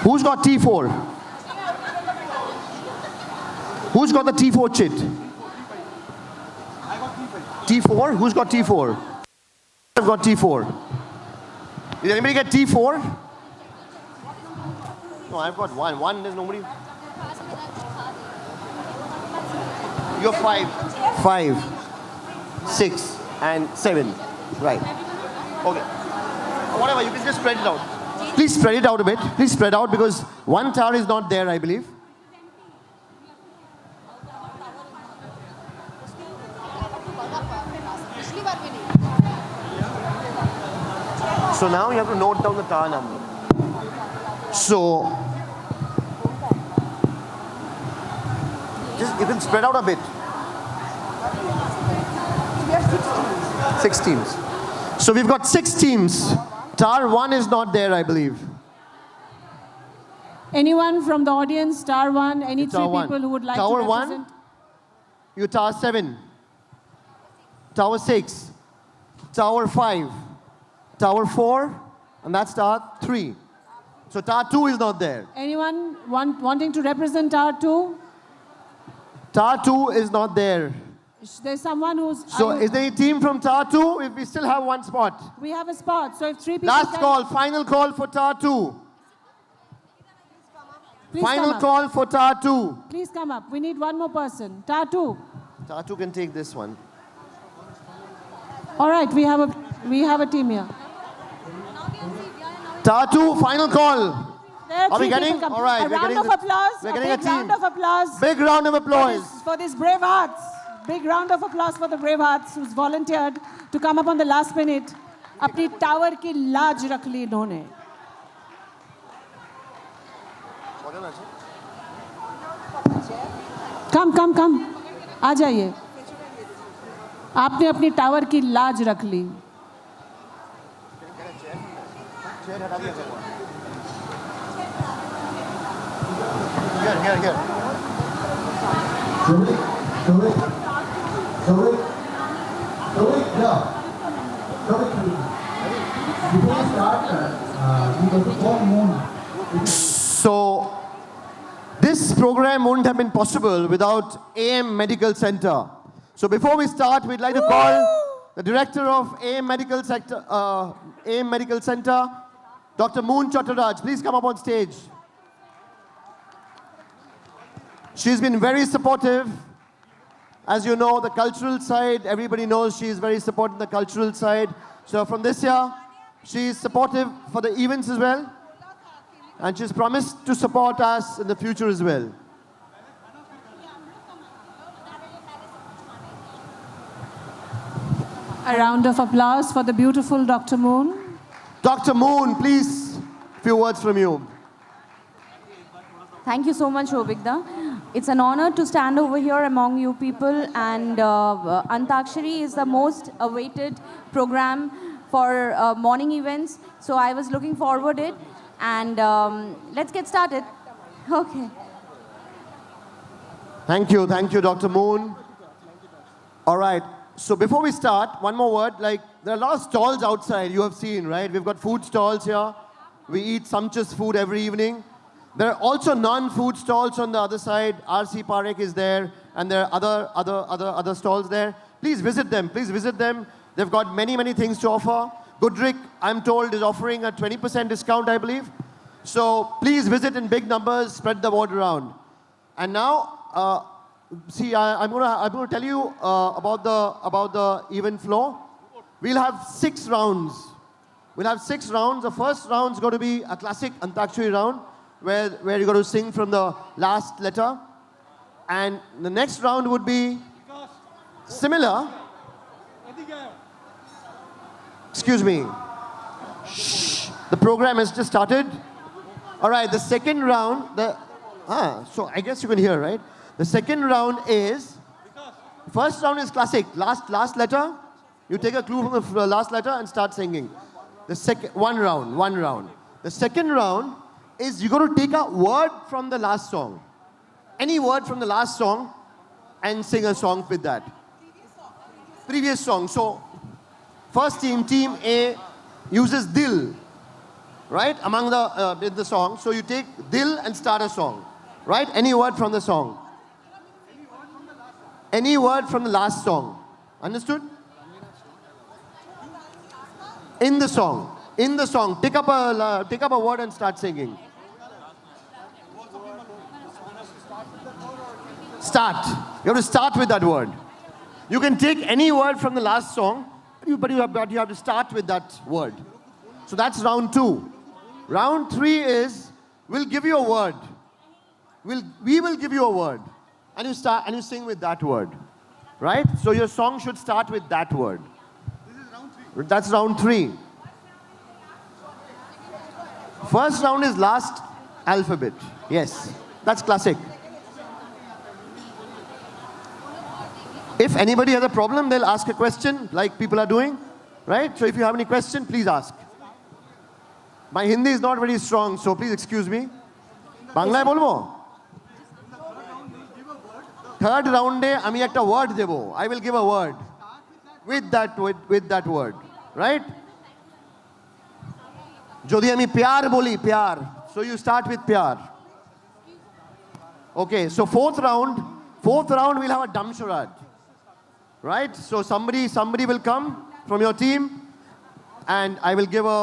Who's got T4? Who's got the T4 chit? T4? Who's got T4? I've got T4. Did anybody get T4? No, I've got one. One, there's nobody. You're 5, 6, and 7. Right. Okay. Whatever, you can just spread it out. Please spread it out a bit. Please spread out because one tower is not there, I believe. So now you have to note down the tower number. So, just you can spread out a bit. 6 teams. So we've got 6 teams. Tower 1 is not there, I believe. Anyone from the audience, Tower 1, any 3 people who would like Tower to represent? 1, you Tower 7. Tower 6. Tower 5. Tower 4, and that's Tower 3. So Tower 2 is not there. Anyone wanting to represent Tower 2? Tower 2 is not there. There's someone who's... So is there a team from Tower 2? If we still have one spot. We have a spot, so if 3 people Last call, final call for Tower 2. Please Final call for Tower 2. Please come up. We need one more person. Tower 2. Tower 2 can take this one. All right, we have a team here. Tower 2, final call. Are we getting? All right, a round of applause. We're getting a team. Round of applause. Big round of applause. For this brave hearts. Big round of applause for the brave hearts who's volunteered to come up on the last minute. अपनी tower की लाज रख ली इन्होंने. Come. आ जाइए. आपने अपनी tower की लाज रख ली. Here. So, this program wouldn't have been possible without AM Medical Center. So before we start, we'd like to call the director of AM Medical Center, Dr. Moon Chattaraj. Please come up on stage. She's been very supportive. As you know, the cultural side, everybody knows she's very supportive on the cultural side. So from this year, she's supportive for the events as well. And she's promised to support us in the future as well. A round of applause for the beautiful Dr. Moon. Dr. Moon, please, a few words from you. Thank you so much, Shobhikda. It's an honor to stand over here among you people, and Antakshari is the most awaited program for morning events. So I was looking forward to it, and let's get started. Okay. Thank you, Dr. Moon. All right, so before we start, one more word. Like, there are a lot of stalls outside, you have seen, right? We've got food stalls here. We eat sumptuous food every evening. There are also non-food stalls on the other side. RC Parekh is there, and there are other stalls there. Please visit them. They've got many things to offer. Goodrick, I'm told, is offering a 20% discount, I believe. So please visit in big numbers, spread the word around. And now, I'm going to tell you about the event flow. We'll have 6 rounds. The first round is going to be a classic Antakshari round, where you're going to sing from the last letter. And the next round would be similar. Excuse me. Shh. The program has just started. All right, the second round, so I guess you can hear, right? The second round is, first round is classic, last letter. You take a clue from the last letter and start singing. The second, one round. The second round is you're going to take a word from the last song. Any word from the last song and sing a song with that. Previous song. So, first team A, uses Dil. right? Among the in the song. So you take Dil and start a song, right? Any word from the song. Any word from the last song. Understood? In the song. In the song. Take up a word and start singing. Start. You have to start with that word. You can take any word from the last song, but you have to start with that word. So that's round 2. Round 3 is, we'll give you a word. We will give you a word. And you start and you sing with that word. Right? So your song should start with that word. This is round 3. That's round 3. First round is last alphabet. Yes. That's classic. If anybody has a problem, they'll ask a question like people are doing. Right? So if you have any question, please ask. My Hindi is not very strong, so please excuse me. Banglaয় বলবো? Third round এ আমি একটা word দেবো. I will give a word with that word, right? যদি আমি প্যার বলি, প্যার. So you start with Pyaar. Okay, so fourth round we'll have a damsharad. Right? So somebody will come from your team and I will give a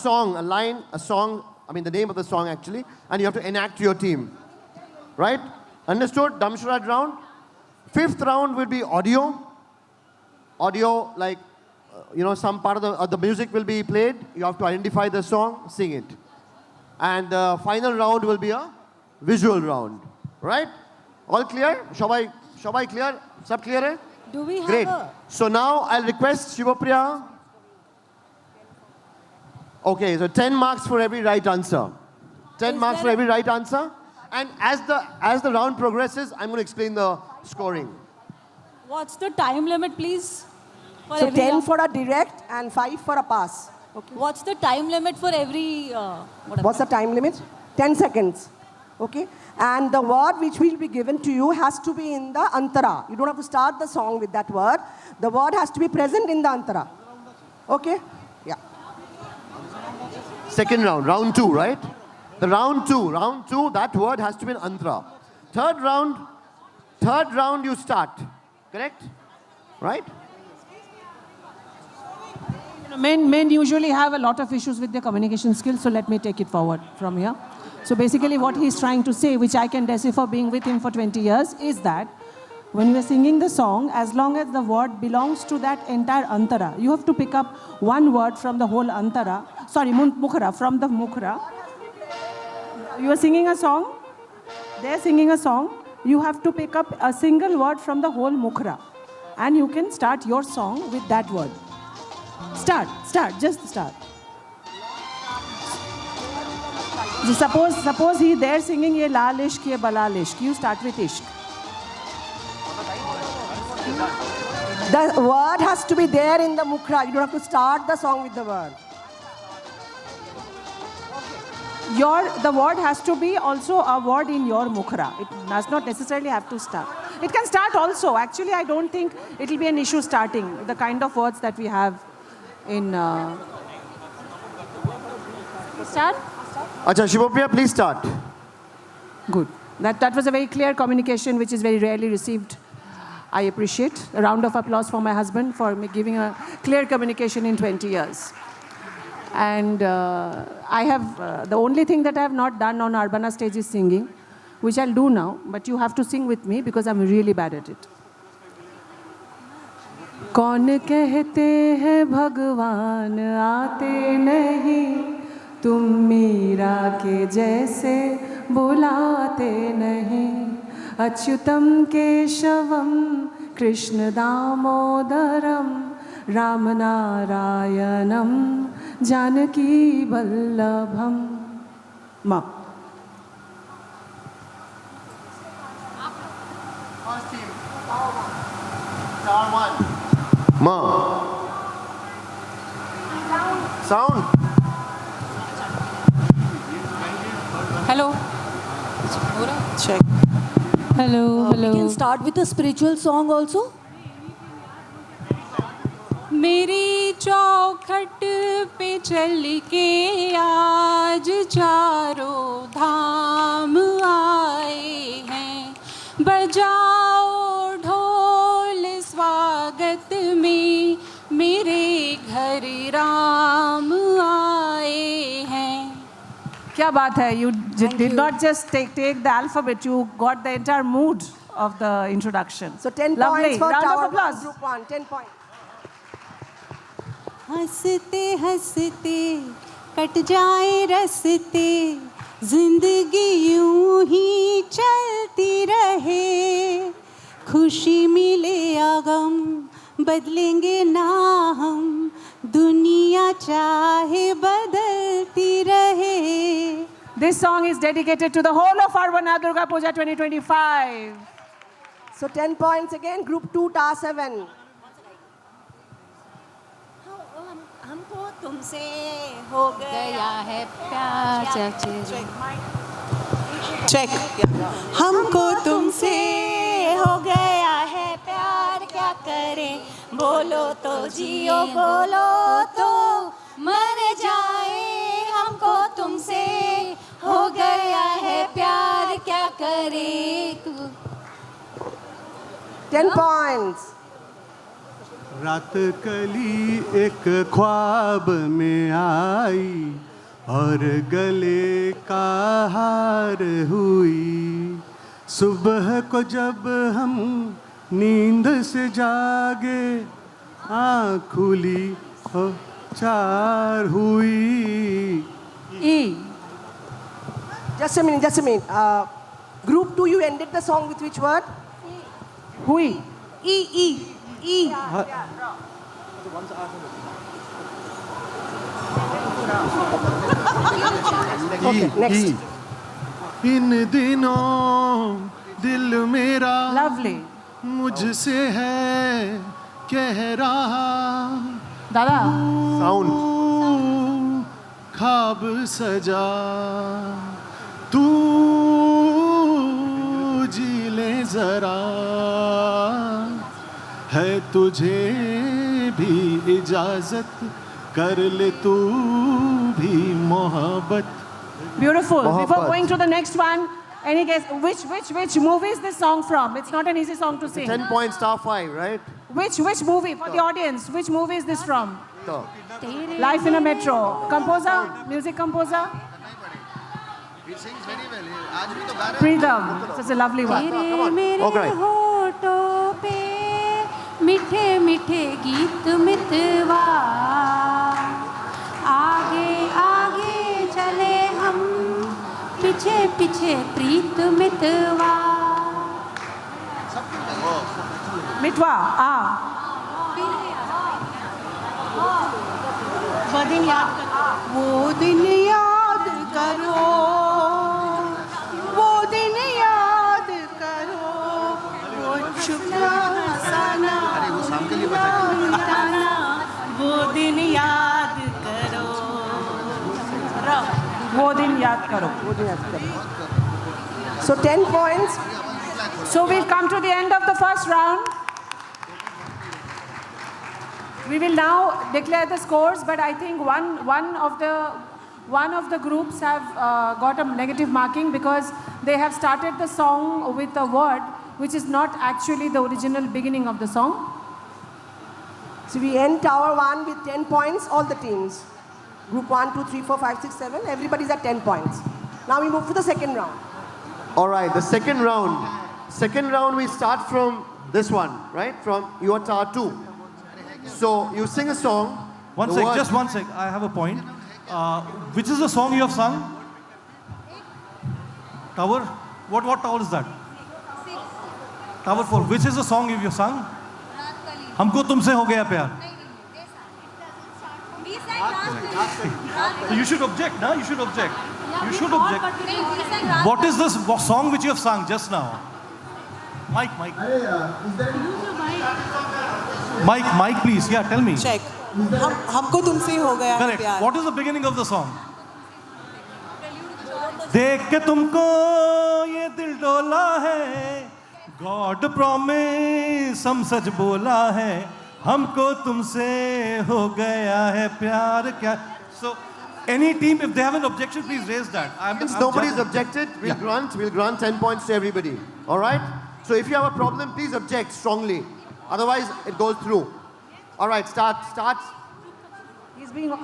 song, a line, a song, I mean the name of the song actually, and you have to enact to your team. Right? Understood? Damsharad round. Fifth round will be audio. Audio, like, some part of the music will be played. You have to identify the song, sing it. And the final round will be a visual round. Right? All clear? Shabai clear? Sab clear hai? Do we have Great. a... So now I'll request Shivapriya. Okay, so 10 marks for every right answer. 10 Is marks there for a- every right answer. And as the round progresses, I'm going to explain the scoring. What's the time limit, please? For So every 10 for a direct and 5 for a pass. Okay. What's the time limit for every... whatever? What's the time limit? 10 seconds. Okay. And the word which will be given to you has to be in the antara. You don't have to start the song with that word. The word has to be present in the antara. Okay? Yeah. Second round, round 2, right? The round 2, that word has to be in Andhra. Third round you start. Correct? Right? Men usually have a lot of issues with their communication skills, so let me take it forward from here. So basically what he's trying to say, which I can decipher being with him for 20 years, is that when you are singing the song, as long as the word belongs to that entire antara, you have to pick up one word from the whole antara, mukhra, from the mukhra. You are singing a song, they're singing a song, you have to pick up a single word from the whole mukhra. And you can start your song with that word. Start, just start. So suppose they're singing ye lal ishq, ye balal ishq. You start with ishq. The word has to be there in the mukra. You don't have to start the song with the word. The word has to be also a word in your mukhra. It does not necessarily have to start. It can start also. Actually, I don't think it will be an issue starting the kind of words that we have in... Start? Acha, Shivapriya, please start. Good. That was a very clear communication, which is very rarely received. I appreciate. A round of applause for my husband for me giving a clear communication in 20 years. And I have, the only thing that I have not done on Arbana stage is singing, which I'll do now, but you have to sing with me because I'm really bad at it. कौन कहते हैं भगवान आते नहीं, तुम मीरा के जैसे बुलाते नहीं, Achyutam Keshavam Krishna Damodaram Ram नारायणम Janaki Vallabham. Ma. First team. Star 1. Ma. Sound. Hello. Check. We can start with a spiritual song also. मेरी चौखट पे चल के आज चारों धाम आए हैं, बजाओ ढोल स्वागत में, मेरे घर राम आए हैं. क्या बात है, you did not just take the alphabet, you got the entire mood of the introduction. So 10 Lovely. points for Round of Tower applause. 1, Group 1. 10 points. हंसते हंसते कट जाए रस्ते, जिंदगी यूं ही चलती रहे, खुशी मिले या गम बदलेंगे ना हम, दुनिया चाहे बदलती रहे. This song is dedicated to the whole of Arvana Durga Puja 2025. So 10 points again. Group 2, Ta 7. हमको तुमसे हो गया है प्यार. चेक. हमको तुमसे हो गया है प्यार, क्या करें, बोलो तो जियो, बोलो तो मर जाए. हमको तुमसे हो गया है प्यार, क्या करें. 10 points. रात कली एक ख्वाब में आई और गले का हार हुई, सुबह को जब हम नींद से जागे, आँख खुली हो चार हुई. E. Just a minute. Group 2, you ended the song with which word? Hui. E. Okay, next. इन दिनों दिल मेरा Lovely. मुझसे है कह रहा, Dada. Sound. खाब सजा तू जी ले जरा, है तुझे भी इजाजत, कर ले तू भी मोहब्बत. Beautiful. Before Mohabbat. going to the next one, any guess which movie is this song from? It's not an easy song to sing. 10 points, star 5, right? Which movie for the audience? Which movie is this from? So, Life in a Metro. Composer, music composer. He sings very well. Pritham. Such a lovely one. तेरे मेरे Okay. होठों पे मीठे मीठे गीत मितवा, आगे आगे चले हम, पीछे पीछे प्रीत मितवा. Mitwa. वो दिन याद करो, वो दिन याद करो, वो छुपा फसाना, मिटाना, वो दिन याद करो. वो दिन याद करो. So 10 points. So we've come to the end of the first round. We will now declare the scores, but I think one of the groups have got a negative marking because they have started the song with a word which is not actually the original beginning of the song. So we end Tower 1 with 10 points, all the teams. Group 1, 2, 3, 4, 5, 6, 7. Everybody's at 10 points. Now we move to the second round. all right, the second round. Second round, we start from this one, right? From your tar 2. So you sing a song. One the sec, word- just one sec. I have a point. Which is the song you have sung? Tower? What tower is that? Tower 4. Which is the song you have sung? हमको तुमसे हो गया प्यार. So you should object, no? You should object. You should object. What is this song which you have sung just now? Mike. Mike, please. Yeah, tell me. Check. हमको तुमसे हो गया है Correct. प्यार. What is the beginning of the song? देख के तुमको ये दिल डोला है, God promise हम सच बोला है, हमको तुमसे हो गया है प्यार क्या. So any team, if they have an objection, please raise that. Since nobody's objected, we'll grant 10 points to everybody. All right? So if you have a problem, please object strongly. Otherwise, it goes through. All right, start.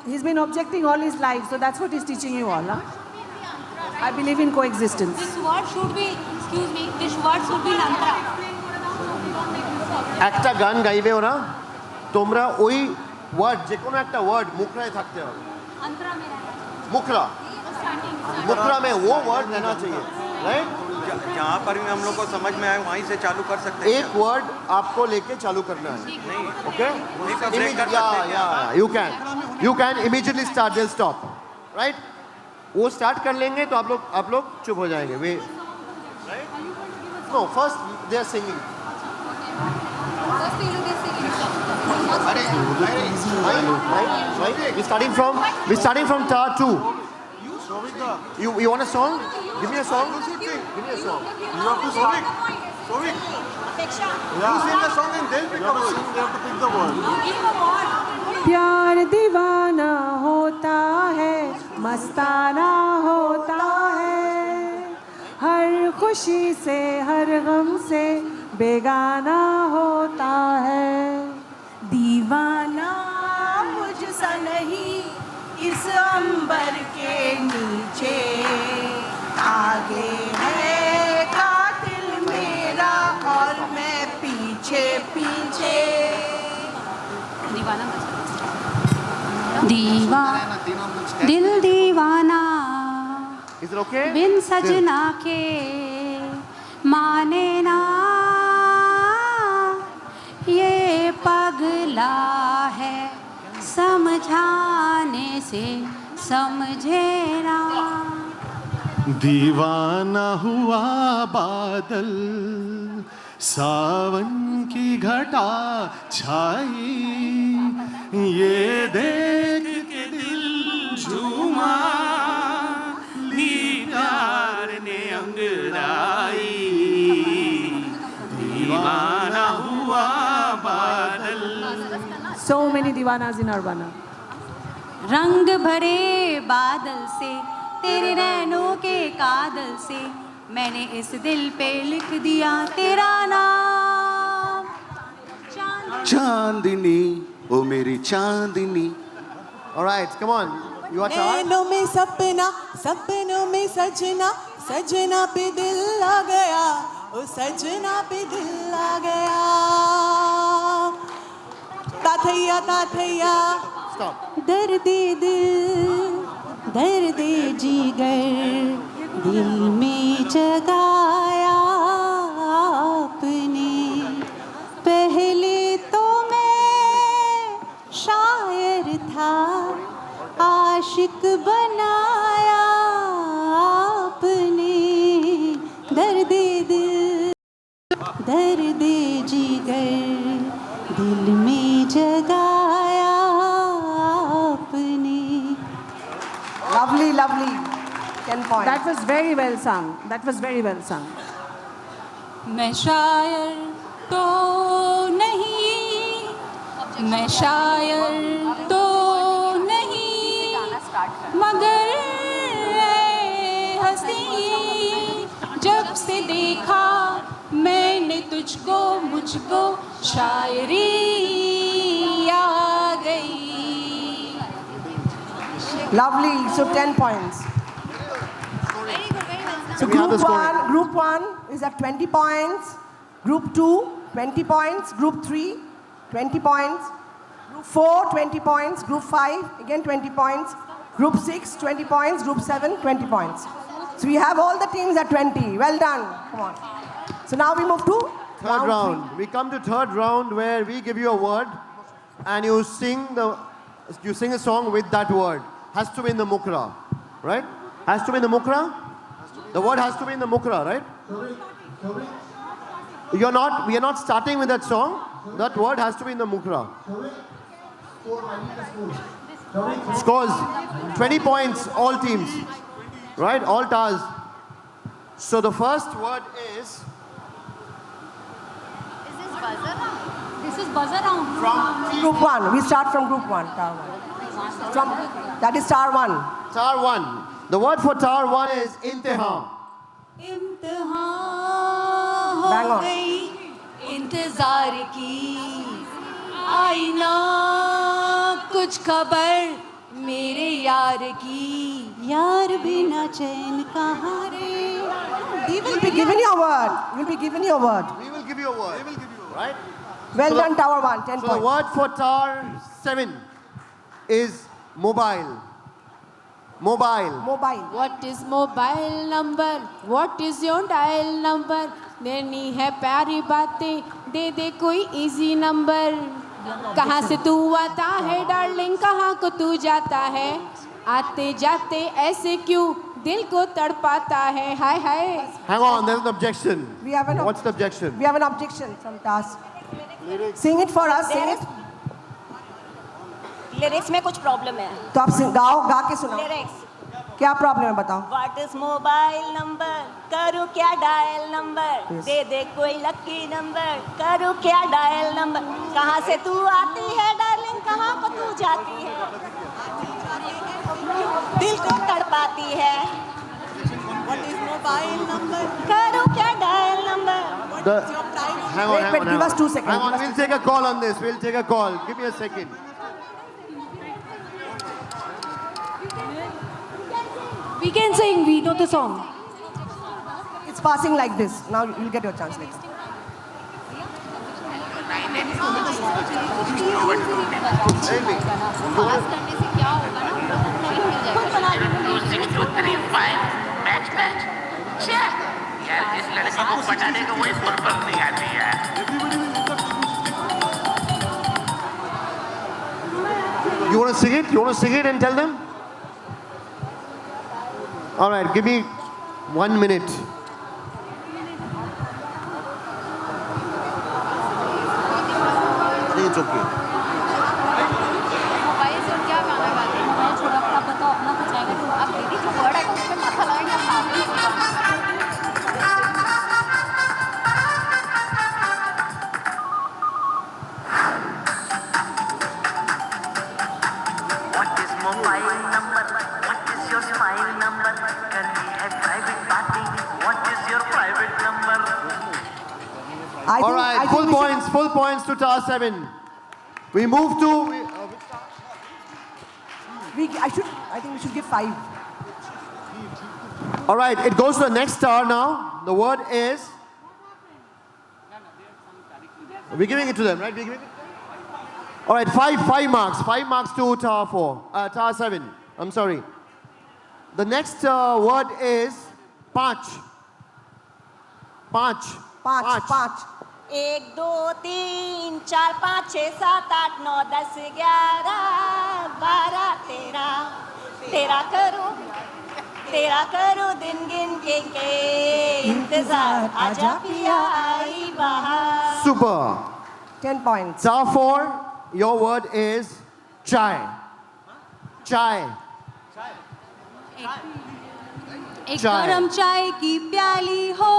He's been objecting all his life, so that's what he's teaching you all. Huh? I believe in coexistence. This word should be, excuse me, this word should be Antara. একটা গান গাইবে ওরা তোমরা ওই word যে কোনো একটা word মুখরায় থাকতে হবে Antara में रहना. मुखरा मुखरा में वो वर्ड रहना चाहिए राइट जहाँ पर भी हम लोग को समझ में आए वहीं से चालू कर सकते हैं. एक वर्ड आपको लेके चालू करना है okay you can immediately start दिल स्टॉप राइट वो स्टार्ट कर लेंगे तो आप लोग चुप हो जाएंगे way right no first they are singing We're starting from tar 2. You want a song? Give me a song. Give me a song. You have to sing. Sovik. You sing a song and they'll pick a word. They have to pick the word. प्यार दीवाना होता है मस्ताना होता है हर खुशी से हर गम से बेगाना होता है दीवाना मुझसा नहीं इस अंबर के नीचे आगे है कातिल मेरा और मैं पीछे पीछे दिल दीवाना Is it okay? बिन सजना के माने ना ये पगला है समझाने से समझे ना. दीवाना हुआ बादल सावन की घटा छाई ये देख के दिल झूमा प्यार ने अंगड़ाई दीवाना हुआ बादल. So many divanas in Urbana. रंग भरे बादल से तेरे नैनों के कादल से मैंने इस दिल पे लिख दिया तेरा नाम. चांदनी ओ मेरी चांदनी. All right, come on. You are tired? नैनों में सपना सपनों में सजना सजना पे दिल आ गया ओ सजना पे दिल आ गया ताथैया ताथैया Stop. दर्दे दिल दर्दे जिगर दिल में जगाया आपने पहले तो मैं शायर था आशिक बनाया आपने दर्दे दिल दर्दे जिगर दिल में जगाया आपने. Lovely, lovely. 10 points. That was very well sung. That was very well sung. मैं शायर तो नहीं मैं शायर तो नहीं मगर ऐ हंसी जब से देखा मैंने तुझको मुझको शायरी आ गई. Lovely. So 10 points. So We have the group one is at 20 points. Group 2, 20 points. Group 3, 20 points. Group 4, 20 points. Group 5, again 20 points. Group 6, 20 points. Group 7, 20 points. So we have all the teams at 20. Well done. Come on. So now we move to Third round. We come to third round where we give you a word and you sing a song with that word. Has to be in the mukra, right? Has to be in the mukra? The word has to be in the mukra, right? We are not starting with that song. That word has to be in the mukra. Scores 20 points, all teams. Right? All tars. So the first word is. This This is buzz around. Group 1. We start from group 1. Tower 1. That is star 1. Tar 1. The word for tar 1 is intiham. इम्तिहान Bang हो on. गई इंतजार की आई ना कुछ खबर मेरे यार की यार बिना चैन कहाँ रे You will be given your word. You will be given your word. We will give you a word. Right? Well So the- done, Tower 1. 10 So the points. word for tar 7 is mobile. Mobile. Mobile. What is mobile number? What is your dial number? देनी है प्यारी बातें दे दे कोई easy number कहाँ से तू आता है डार्लिंग कहाँ को तू जाता है आते जाते ऐसे क्यों दिल को तड़पाता है हाय हाय Hang on, there's an objection. We have an ob- What's the objection? We have an objection from task. Sing it for us. Sing it. Lyrics में कुछ प्रॉब्लम है तो आप गाओ गा के सुनाओ लिरिक्स क्या प्रॉब्लम है बताओ व्हाट इज मोबाइल नंबर करूँ क्या डायल नंबर दे दे कोई लकी नंबर करूँ क्या डायल नंबर कहाँ से तू आती है डार्लिंग कहाँ को तू जाती है दिल को तड़पाती है What is mobile number? करूँ क्या dial number The, hang on, Wait, hang wait, on. give hang us on. 2 seconds. Hang on, we'll take a call on this. We'll take a call. Give me a second. We can sing, we know the song. It's passing like this. Now you'll get your chance next. You want to sing it? You want to sing it and tell them? All right, give me 1 minute. I think it's okay. Mobile से क्या गाना गाते हैं mobile छोड़ा आप बताओ अपना कुछ आएगा तो आप दीदी जो वर्ड आएगा उस पर माथा लगाएंगे आप What is mobile number? What is your smile number? Can we have private party? What is your private number? All right, full points to tar 7. We move to... I think we should give 5. All right, it goes to the next star now. The word is... We're giving it to them, right? We're giving it... All right, 5 marks. 5 marks to tar tar 7. I'm sorry. The next word is Panch. Panch. Panch. 1 2 3 4 5 6 7 8 9 10 11 12 13 तेरा करूं दिन गिन के इंतजार आजा पिया आई बाहर Super. 10 points. Tar 4, your word is chai. Chai. एक चाय। गरम चाय की प्याली हो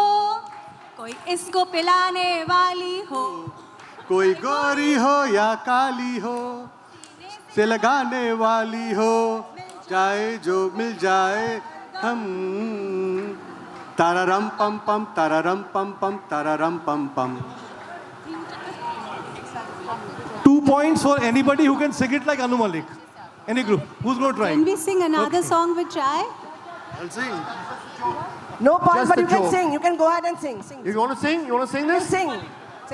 कोई इसको पिलाने वाली हो कोई गोरी हो या काली हो से लगाने वाली हो चाहे जो मिल जाए हम तारारम पम पम तारारम पम पम तारारम पम पम 2 points for anybody who can sing it like Anu Malik. Any group. Who's going to try? Can we sing another song with chai? I'll sing. No points, Just but a you can joke. sing. You can go ahead and sing. Sing. You want to sing? You want to sing this? Sing.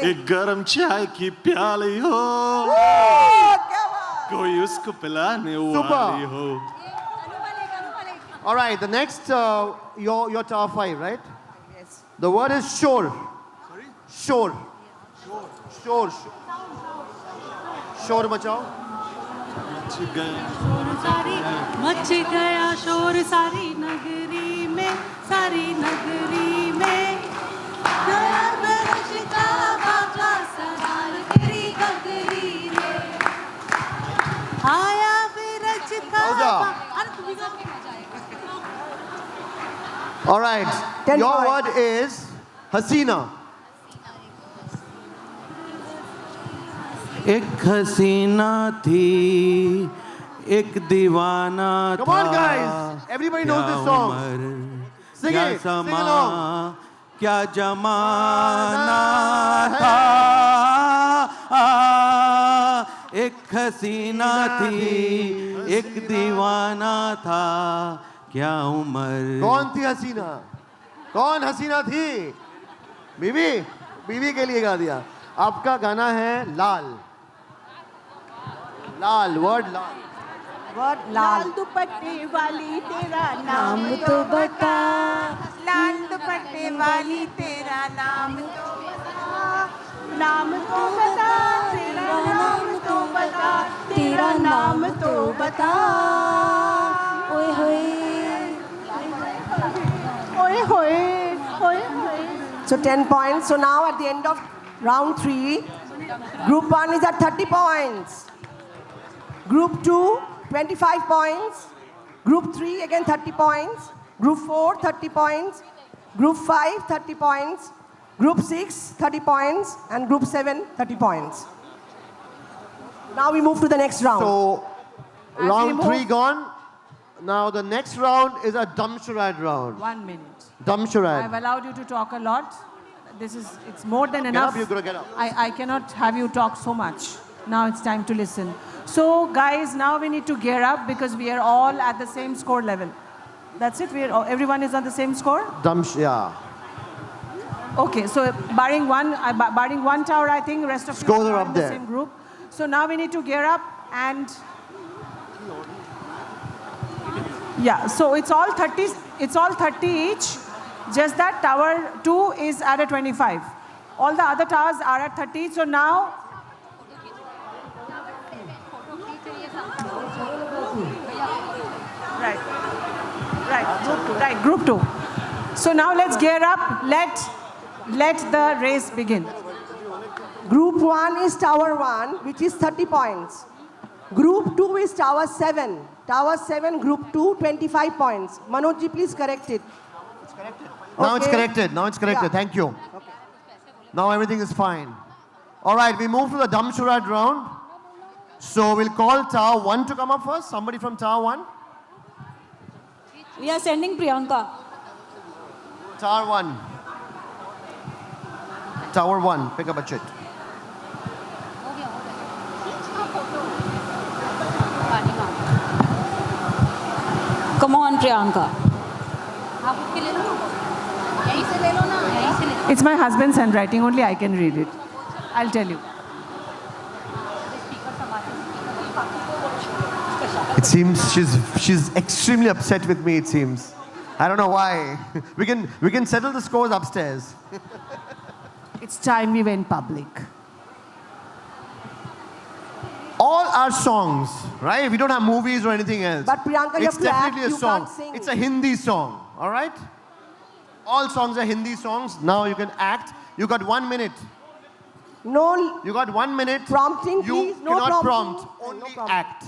एक गरम चाय की प्याली हो कोई उसको पिलाने वाली हो All right, the next, your tar 5, right? Yes. The word is shore. Sorry? Shore. Shore. Shore machao. Much गया शोर सारी नगरी में नया बरस का बाबा सवार तेरी गगरी में आया विरजता All right, 10 your points. word is Hasina. एक हसीना थी, एक दीवाना था। Come on, guys. Everybody knows this song. Sing क्या it. Sing समा, along. क्या जमाना था। एक हसीना थी, एक दीवाना था, क्या उम्र। कौन थी हसीना? कौन हसीना थी? बीवी, बीवी के लिए गा दिया। आपका गाना है लाल। लाल, वर्ड लाल। Word लाल दुपट्टे वाली तेरा नाम तो बता, लाल दुपट्टे वाली तेरा नाम तो बता, नाम तो बता, तेरा नाम तो बता, तेरा नाम तो बता। ओए होए, ओए होए, ओए होए। So 10 points. So now at the end of round 3, Group 1 is at 30 points. Group 2, 25 points. Group 3 again 30 points. Group 4, 30 points. Group 5, 30 points. Group 6, 30 points. And Group 7, 30 points. Now we move to the next round. So, round 3 gone. Now the next round is a dumb charade round. 1 minute. Dumb charade. I've allowed you to talk a lot. It's more than Get enough. up, you're gonna get up. I cannot have you talk so much. Now it's time to listen. So guys, now we need to gear up because we are all at the same score level. That's it? Everyone is on the same score? Yeah. Okay, so barring one tower, I think rest of you Scores are are up in the there. same group. So now we need to gear up and yeah, so it's all 30 each. Just that tower 2 is at a 25. All the other towers are at 30. So now Right, group 2. So now let's gear up. Let the race begin. Group 1 is Tower 1, which is 30 points. Group 2 is Tower 7. Tower 7, Group 2, 25 points. Manojji, please correct it. Now it's Okay. corrected. Now it's corrected. Yeah. Thank you. Now everything is fine. All right, we move to the dumb charade round. So we'll call Tower 1 to come up first. Somebody from Tower 1. We are sending Priyanka. Tower 1. Tower 1, pick up a chit. Come on, Priyanka. आप उसके ले लो ना, यहीं से ले लो ना, यहीं से ले लो। It's my husband's handwriting. Only I can read it. I'll tell you. It seems she's extremely upset with me, it seems. I don't know why. We can settle the scores upstairs. It's time we went public. All our songs, right? We don't have movies or anything else. But Priyanka, you it's have to act, definitely a you song. can't sing. It's a Hindi song, all right? All songs are Hindi songs. Now you can act. You got 1 minute. No. You got 1 minute. Prompting, you please. No cannot prompting. prompt. No Only prompting. act.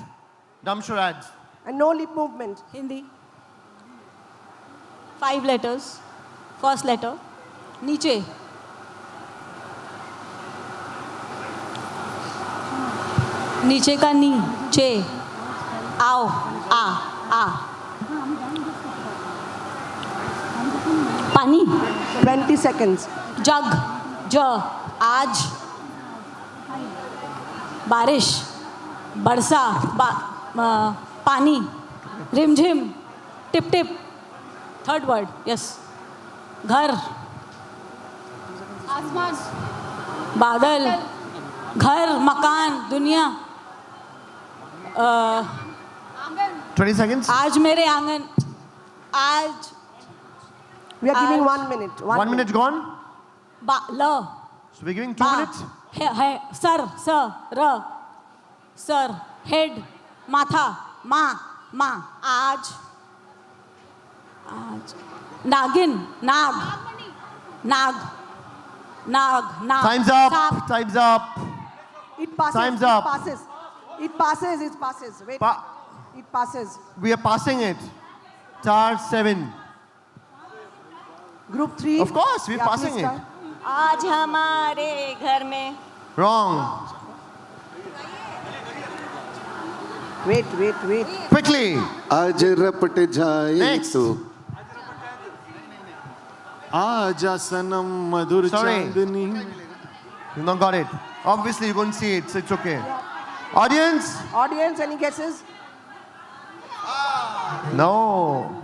Dumb charades. And no lip movement. Hindi. 5 letters. First letter. Niche. नीचे का नी चे आओ आ पानी 20 seconds. जग ज आज बारिश बरसा पानी रिमझिम tip tip third word yes घर आसमान, बादल घर मकान दुनिया 20 seconds. आज मेरे आंगन आज We are giving 1 minute. 1 minute gone. ल So we're giving 2 minutes. है सर स र सर हेड माथा माँ आज नागिन नाग नाग Time's up. Time's up. It passes. Time's it up. Passes. It passes. It passes. Wait. It passes. We are passing it. Tower 7. Group 3. Of course, we're Yeah, passing please it. start. आज हमारे घर में Wrong. Wait. Quickly. आज रपट जाए Next. तो आजा सनम मधुर Sorry. Chandni. You've not got it. Obviously, you couldn't see it, so it's okay. Audience? Audience, any guesses? No.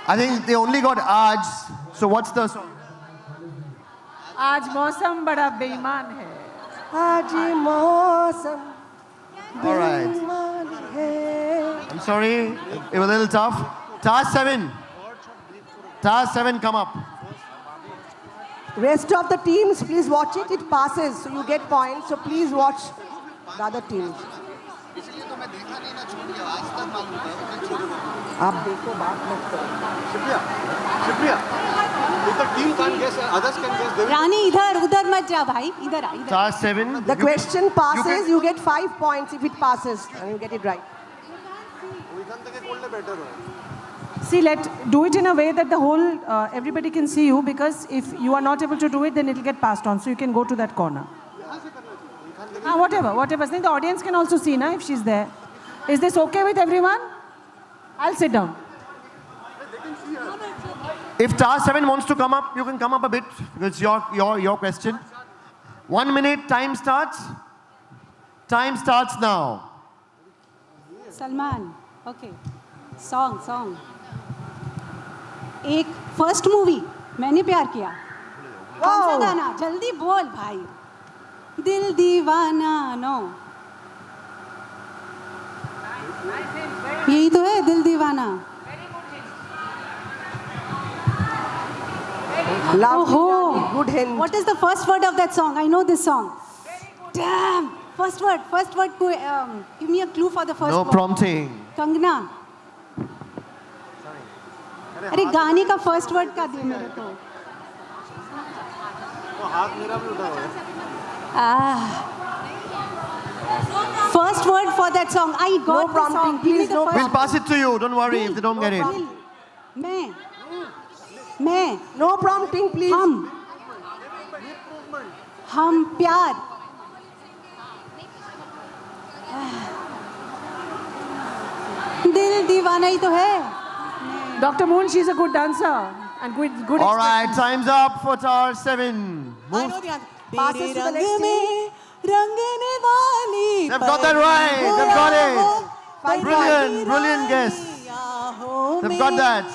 I think they only got Aaj. So what's the song? आज मौसम बड़ा बेईमान है. आज मौसम All right. बेईमान है. I'm sorry, it was a little tough. Task 7. Task 7, come up. Rest of the teams, please watch it. It passes, so you get points. So please watch the other teams. आप देखो बात मत करो. शुक्रिया. If the team can't guess, others can guess. They will. रानी इधर उधर मत जा भाई, इधर आ इधर. Task 7. The question passes, can- you get 5 points if it passes and you get it right. See, do it in a way that the whole everybody can see you, because if you are not able to do it, then it will get passed on. So you can go to that corner. Whatever. I think the audience can also see now if she's there. Is this okay with everyone? I'll sit down. If Task 7 wants to come up, you can come up a bit, because your question. 1 minute, time starts. Time starts now. Salman, okay. Song. एक first movie मैंने प्यार किया. कौन सा गाना? जल्दी बोल भाई. दिल दीवाना. नो, यही तो है दिल दीवाना. Lovely, good hint. What is the first word of that song? I know this song. Damn. First word. Give me a clue for the first No word. prompting. Kangana. अरे गाने का फर्स्ट वर्ड का दे मेरे को. First word for that song. I got No the prompting, song. Give me please, the no first We'll word. pass it to you. Don't worry if they don't get it. मैं No prompting, please. हम प्यार. दिल दीवाना ही तो है. Dr. Moon, she's a good dancer and good. All right, time's up for Task 7. I Move. know the answer. Passes तेरे to the रंग next में रंगने वाली. They've got that right. They've got it. Five Brilliant, brilliant guess. They've got that.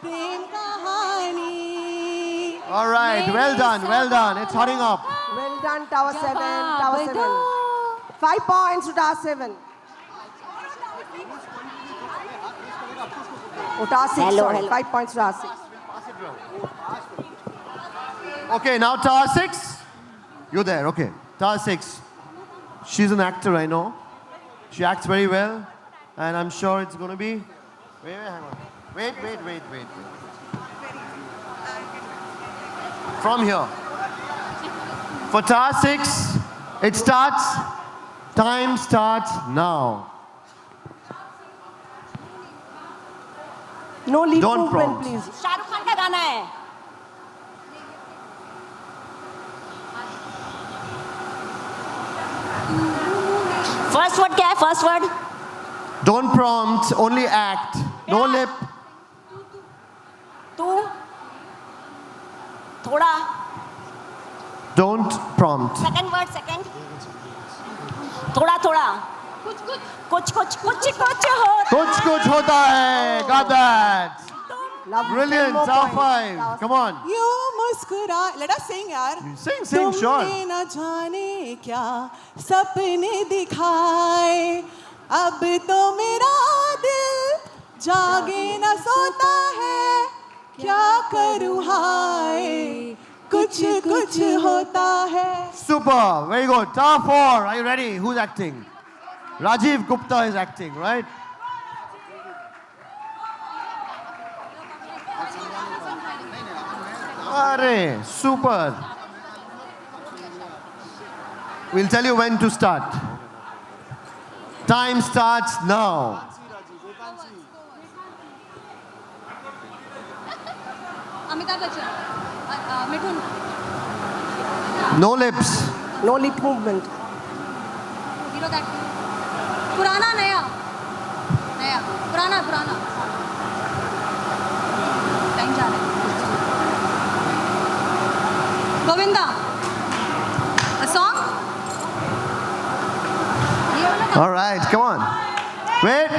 प्रेम कहानी. All right, well done. It's hotting up. Well done, Tower 7. 5 points to Task 7. Oh, Task 6, sorry. 5 points to Task 6. Okay, now Task 6. You're there, okay. Task 6. She's an actor, I know. She acts very well. And I'm sure it's going to be... Wait, hang on. Wait. From here. For Task 6, it starts... Time starts now. No leap Don't movement, prompt. please. Shahrukh Khan का गाना है. First word क्या है? First word Don't prompt, only act. No lip. तू थोड़ा. Don't prompt. Second word second. थोड़ा कुछ हो. Kuch hota hai. Got that. Lovely. Brilliant. 10 more Top points. 5. Come on. You मुस्कुरा. Let us sing यार. Sing, sure. तुमने न जाने क्या सपने दिखाए. अब तो मेरा दिल जागे न सोता है. क्या करूँ हाय. कुछ होता है. Super. Very good. Top 4. Are you ready? Who's acting? Rajiv Gupta is acting, right? Arey, super. We'll tell you when to start. Time starts now. Amitabh Bachchan, Mithun. No lips. No lip movement. Hero that. पुराना नया. पुराना time जा रहा है Govinda a song All right, come on. Wait.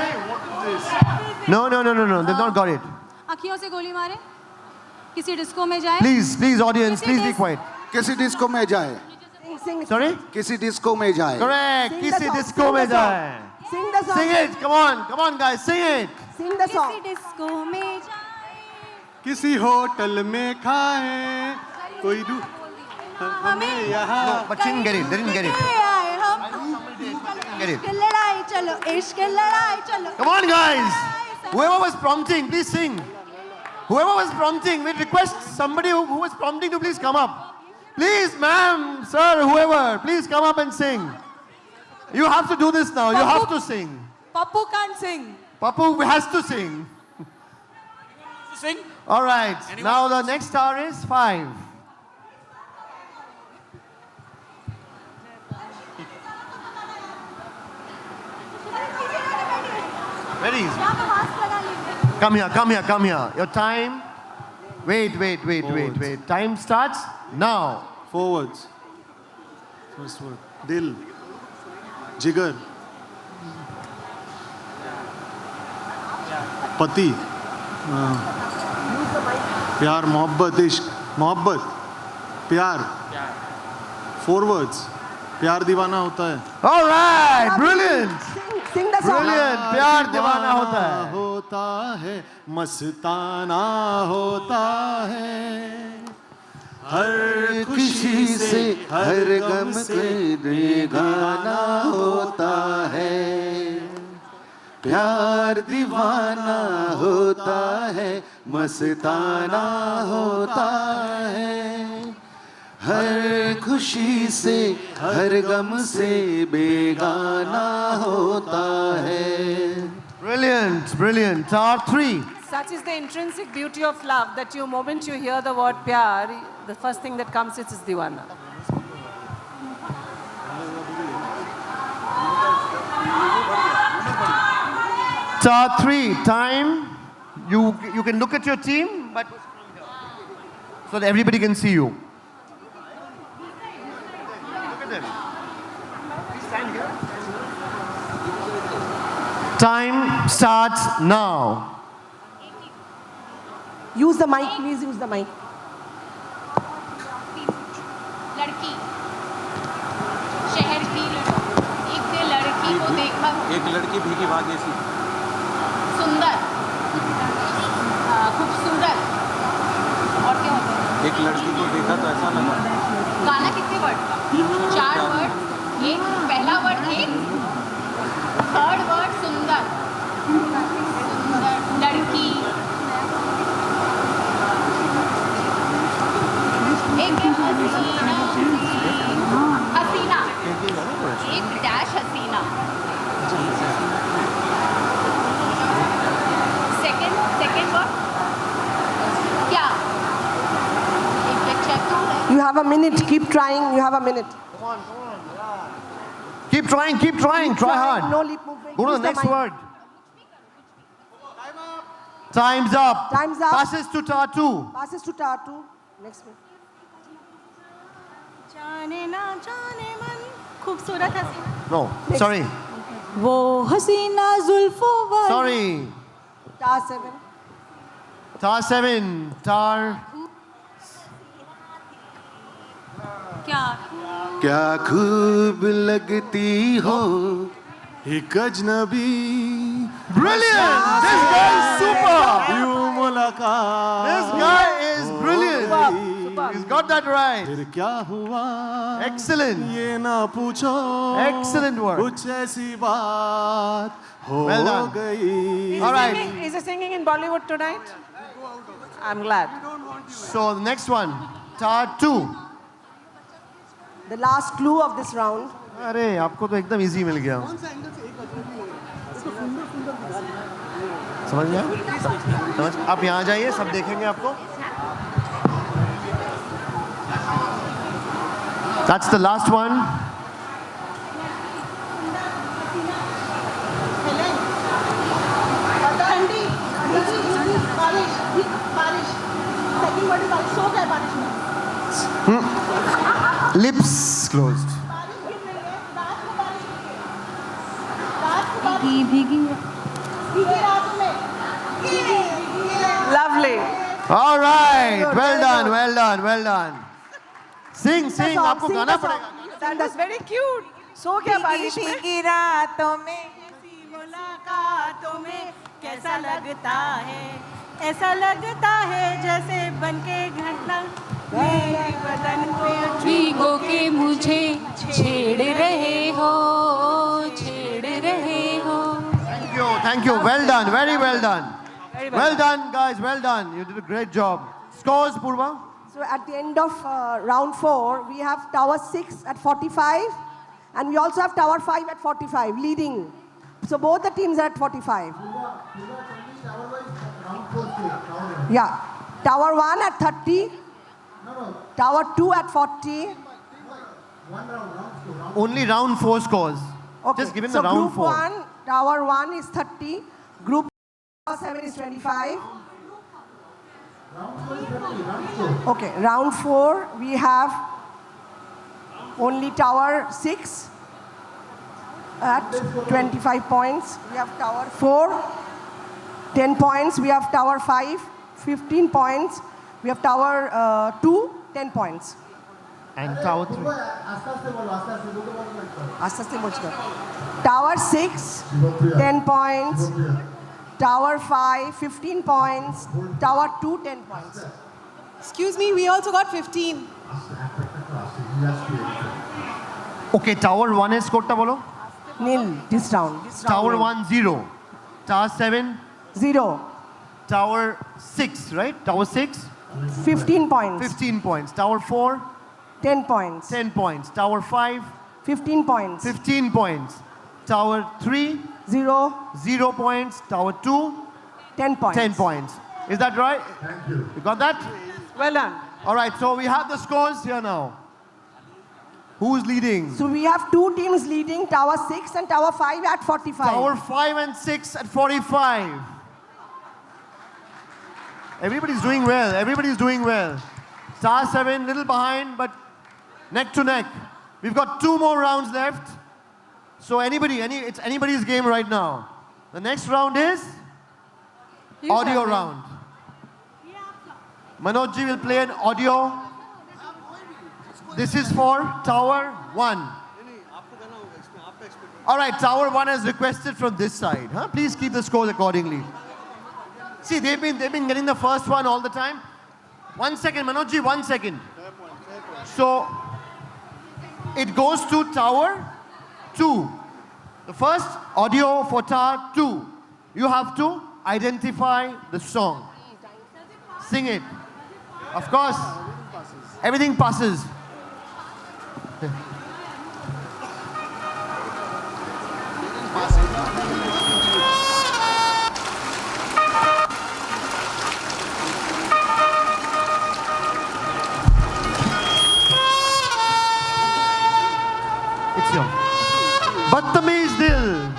No. They've not got it. अखियों से गोली मारे किसी डिस्को में जाए Please, audience, please be quiet. किसी डिस्को में जाए Sorry? किसी डिस्को में जाए Correct. Sing the Kisi song, disco sing mein the song. jaye. Sing the song. Sing it. Come on, guys, sing it. Sing the song. किसी disco में जाए किसी होटल में खाए कोई हमें यहाँ No, but she didn't get it. They didn't get it. Get it. लड़ाई चलो इश्क लड़ाई चलो Come on, guys. Whoever was prompting, please sing. Whoever was prompting, we request somebody who was prompting to please come up. Please, ma'am, sir, whoever, please come up and sing. You have to do this now. You have to sing. Pappu can't sing. Papu has to sing. Sing. All right. Now the next star is 5. Where is? Come here. Your time. Wait. Time starts now. Forwards. First word. Dil. Jigar. पति प्यार मोहब्बत इश्क मोहब्बत प्यार 4 words प्यार दीवाना होता है All right, brilliant. Sing the song. Brilliant. प्यार दीवाना होता है मस्ताना होता है हर खुशी से हर गम से बेगाना होता है प्यार दीवाना होता है मस्ताना होता है हर खुशी से हर गम से बेगाना होता है Brilliant. Star 3. Such is the intrinsic beauty of love that you, moment you hear the word pyar, the first thing that comes is diwana. Star 3. Time. You can look at your team, but so that everybody can see you. Look at them. Please stand here. Time starts now. Use the mic, please use the mic. लड़की शहर की एक लड़की को देखा एक लड़की भीगी भागी सी सुंदर खूबसूरत और क्या होता है एक लड़की को देखा तो ऐसा लगा गाना कितने वर्ड का 4 वर्ड एक पहला वर्ड एक थर्ड वर्ड सुंदर लड़की एक हसीना एक डैश हसीना सेकंड वर्ड क्या एक check You have a minute. Keep trying. You have a minute. Keep trying. Try hard. No lip movement. Go to Use the next mic. word. Time's up. Time's up. Passes to Star 2. Passes to Star 2. Next one. जाने ना जाने मन खूबसूरत हसीना No, sorry. वो हसीना जुल्फों वाली Sorry. Star 7. Star 7. Star. क्या क्या खूब लगती हो एक अजनबी Brilliant. This guy is super. यूं मुलाकात This guy is brilliant. He's got that right. फिर क्या हुआ Excellent. ये ना पूछो Excellent work. कुछ ऐसी बात हो Well done. गई All right. Is he singing in Bollywood tonight? I'm glad. So the next one. Star 2. The last clue of this round. अरे आपको तो एकदम इजी मिल गया समझ गया समझ आप यहाँ जाइए सब देखेंगे आपको That's the last one. striking word is so क्या बारिश में? Lips closed. भीगी Lovely. All right. Well done. Well done. Well done. Sing. आपको गाना पड़ेगा. That's very cute. So क्या बारिश में? भीगी रातों में ऐसी मुलाकातों में कैसा लगता है, ऐसा लगता है जैसे बनके घटना मेरे बदन को भीगो के मुझे छेड़ रहे हो, छेड़ रहे हो. Thank you. Well done. Very well done. Well done, guys. Well done. You did a great job. Scores, Purva? So at the end of round 4, we have Tower 6 at 45, and we also have Tower 5 at 45, leading. So both the teams are at 45. Yeah. Tower 1 at 30. Tower 2 at 40. Only round 4 scores. Okay. Just give him so the round group 4. 1, Tower 1 is 30. Group 7 is 25. Okay, round 4, we have only Tower 6 at 25 points. We have Tower 4, 10 points. We have Tower 5, 15 points. We have Tower 2, 10 points. And Tower 3. Tower 6, 10 points. Tower 5, 15 points. Tower 2, 10 points. Excuse me, we also got 15. Okay, Tower 1 is scored, bolo? Nil, this round. Tower 1, 0. Tower 7? 0. Tower 6, right? Tower 6? 15 points. 15 points. Tower 4? 10 points. 10 points. Tower 5? 15 points. 15 points. Tower 3? 0. 0 points. Tower 2? 10 points. 10 points. Is that right? Thank you. You got that? Well done. All right, so we have the scores here now. Who's leading? So we have two teams leading, Tower 6 and Tower 5 at 45. Tower 5 and 6 at 45. Everybody's doing well. Everybody's doing well. Tower 7, little behind, but neck to neck. We've got 2 more rounds left. So it's anybody's game right now. The next round is audio round. Manoj ji will play an audio. This is for Tower 1. All right, Tower 1 has requested from this side. Huh? Please keep the scores accordingly. See, they've been getting the first one all the time. 1 second, Manoj ji, 1 second. So, it goes to Tower 2. The first audio for Tower 2. You have to identify the song. Sing it. Of course, everything passes. It's your Badtameez Dil.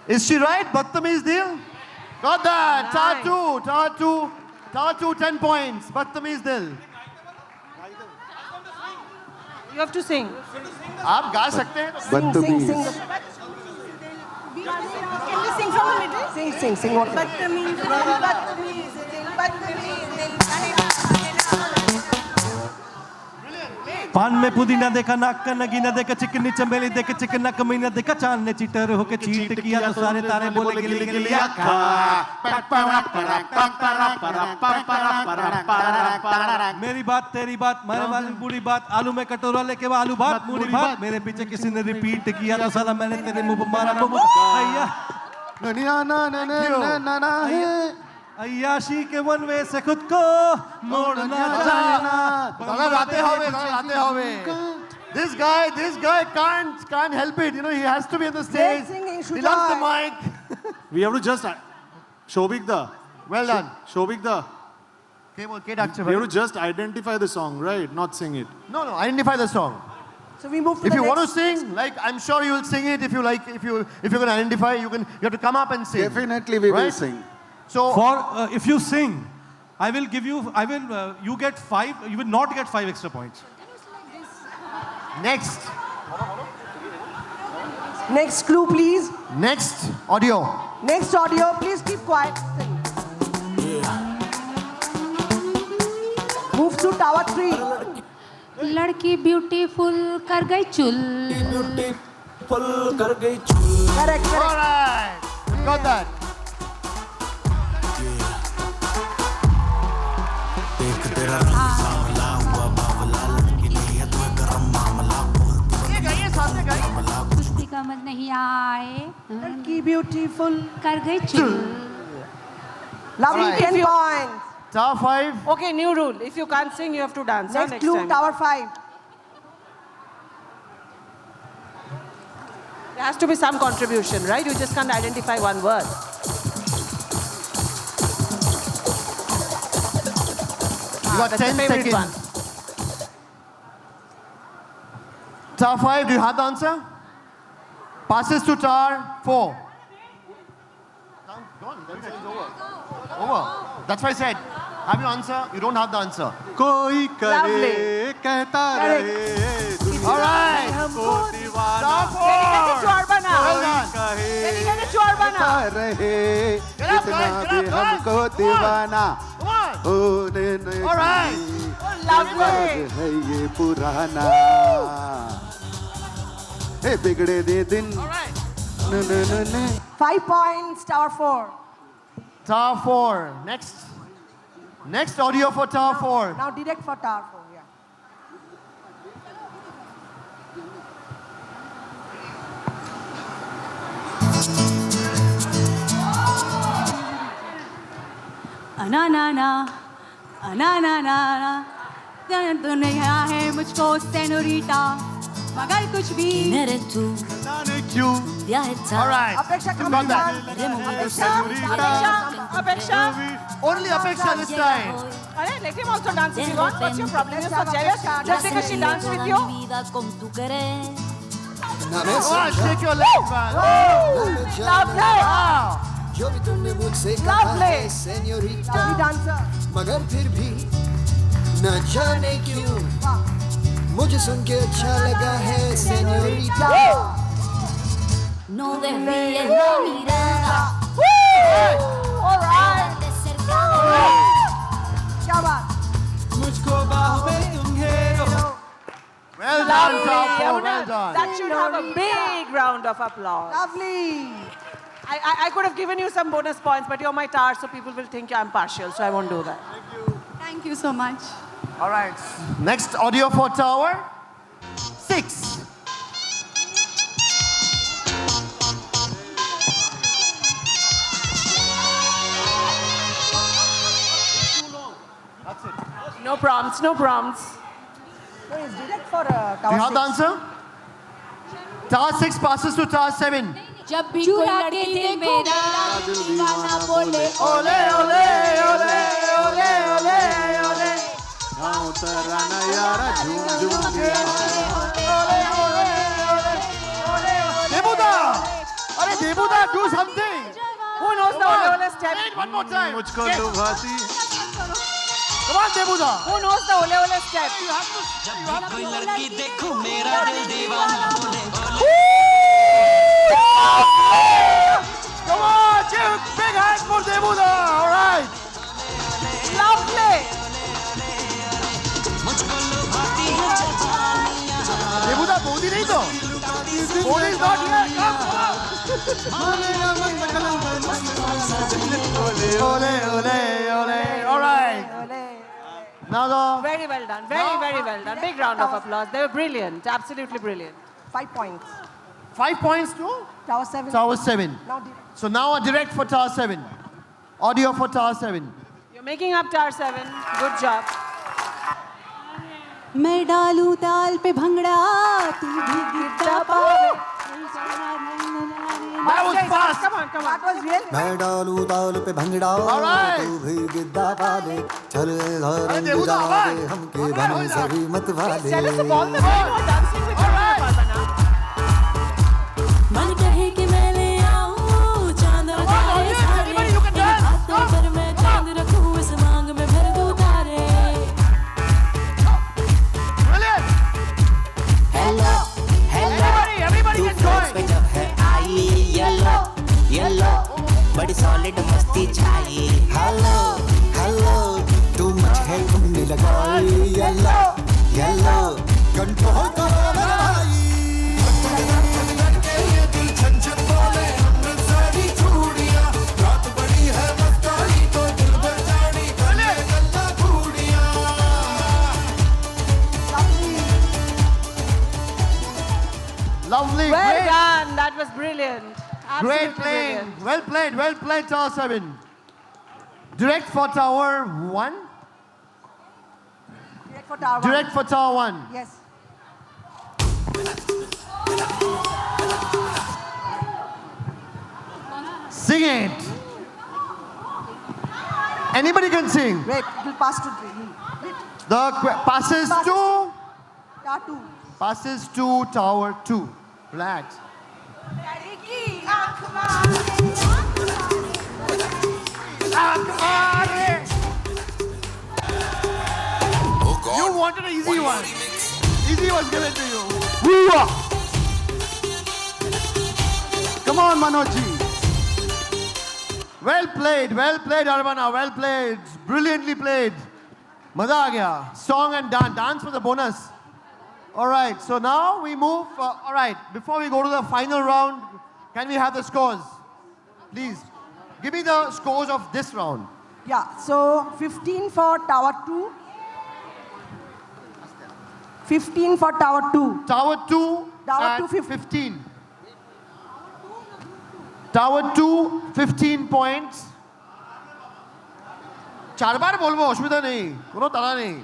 Is she right? Badtameez Dil? Got that. Tower 2, 10 points. Badtameez Dil. You have to sing. आप गा सकते हैं? Sing. Can we sing from the middle? Sing. What? पान में पुदीना देखा, नाक का नगीना देखा, चिकनी चमेली देखा, चिकन नक मीना देखा, चांद ने चिटर होके चीट किया तो सारे तारे बोले गिली गिली आका। मेरी बात तेरी बात, मेरे वाली बूढ़ी बात, आलू में कटोरा लेके वो आलू भात मूली भात, मेरे पीछे किसी ने रिपीट किया तो साला मैंने तेरे मुंह पर मारा मुंह। अय्याशी के वन वे से खुद को मोड़ना चाहना। राते होवे. This guy can't help it. You know, he has to be on the stage. He loves the mic. We have to just Shobik da. Well done. Shobik da. We have to just identify the song, right? Not sing it. No, identify the song. So we move to if the you next. want to sing, like I'm sure you will sing it. If you're going to identify, you have to come up and sing. Definitely we will right? sing. So if you sing, I will give you, you get 5, you will not get 5 extra points. Next. Next clue, please. Next audio. Next audio, please keep quiet. Move to tower 3. लड़की beautiful कर गई चुल Correct, All correct. right. You got that. कुश्ती का मत नहीं आए लड़की beautiful. कर गई चुल Lovely, Alright. 10 points. Tower 5. Okay, new rule. If you can't sing, you have to dance. Next Next clue, time. tower 5. There has to be some contribution, right? You just can't identify one word. You got that's 10 my favorite seconds. Tower 5, do you have the answer? Passes to tower 4. Gone. That's it, over. Over. That's why I said, have your answer? You don't have the answer. कोई करे Lovely. कहता रहे दुनिया All right. हमको दीवाना Dedicated to Arbana. Well done. कहे Dedicated to Arbana. कहता रहे Get up, इतना guys, get भी up, guys. हमको दीवाना Come on. होने नहीं All right. Lovely. है ये पुराना ए बिगड़े दे दिन All right. न न न न 5 points, tower 4. Tower 4. Next. Next audio for Tower 4. Now direct for tower 4. Yeah. ना ना ना ना ना ना ना दुनिया है मुझको सेनोरीटा मगर कुछ भी मेरे तू जाने क्यों या All right. Apeksha, You come got on. that. Apeksha. Only Apeksha this time. Alright, let him also dance if you want. What's your problem? You're so jealous. Just because she danced with you. Come on, shake your legs, man. Lovely. Wow. जो भी तुमने मुझसे कहा Lovely. है senorita Lovely dancer. मगर फिर भी न जाने क्यों मुझे सुन के अच्छा लगा है senorita No desvíes la mirada. Alright. क्या बात? मुझको बाहों में तुम घेरो Well done, Tower 4. Well done. That should have a big round of applause. Lovely. I could have given you some bonus points, but you're my tar, so people will think I'm partial, so I won't do that. Thank you so much. All right. Next audio for Tower 6. No prompts, no prompts. No, it's direct for Do you tower have the 6. answer? Tower 6 passes to Tower 7. जब भी कोई लड़की दिल मेरा दीवाना बोले Ole, ole, ole, ole, ole, ole. गाँव तराना यारा झूम झूम के Debuda! Are Debuda, do something! Who knows the ole ole step? Say it one more time. मुझको Yes. लुभाती Come on, Debuda. Who knows the ole ole step? कोई लड़की देखो मेरा दिल दीवाना बोले Come on, give a big hand for Debuda. All right. Lovely. Debuda, Modi नहीं तो? Modi is not here. Come, ole, ole, ole. All right. Now the Very well done. Very well done. Big round of applause. They were brilliant. Absolutely brilliant. 5 points. 5 points to Tower 7. Tower 7. Now direct. So now a direct for Tower 7. Audio for Tower 7. You're making up Tower 7. Good job. मैं डालूं ताल पे भंगड़ा तू भी गिद्दा पावे That was fast. Come on, come on. That was real. मैं डालूं ताल पे भंगड़ा Alright. तू भी गिद्दा पा दे चल रंग देवता, जमा alright. दे हमके बने सभी मत वाले Tell us the ball the man who are dancing with you. मन कहे कि मैं ले आऊं चांद रखाए सारे इन हाथों पर मैं चांद रखूं इस मांग में brilliant. Great Absolutely playing. brilliant. Well played, Tower 7. Direct for Tower 1? Direct for Tower 1. Direct for Tower 1. Yes. Sing it. Anybody can sing. Wait, it will pass to 3. Wait. The passes to Tower 2. passes to Tower 2. Relax. You wanted an easy one. Easy was given to you. Come on, Manoj. Well played, Armana. Well played. Brilliantly played. Maza aa gaya. Song and dance. Dance for the bonus. All right, so now we move. All right, before we go to the final round, can we have the scores? Please, give me the scores of this round. Yeah, so 15 for Tower 2. 15 for Tower 2. Tower 2 Tower at 2, 15. Tower 2, 15 points. চারবার বলবো অসুবিধা নেই কোনো তাড়া নেই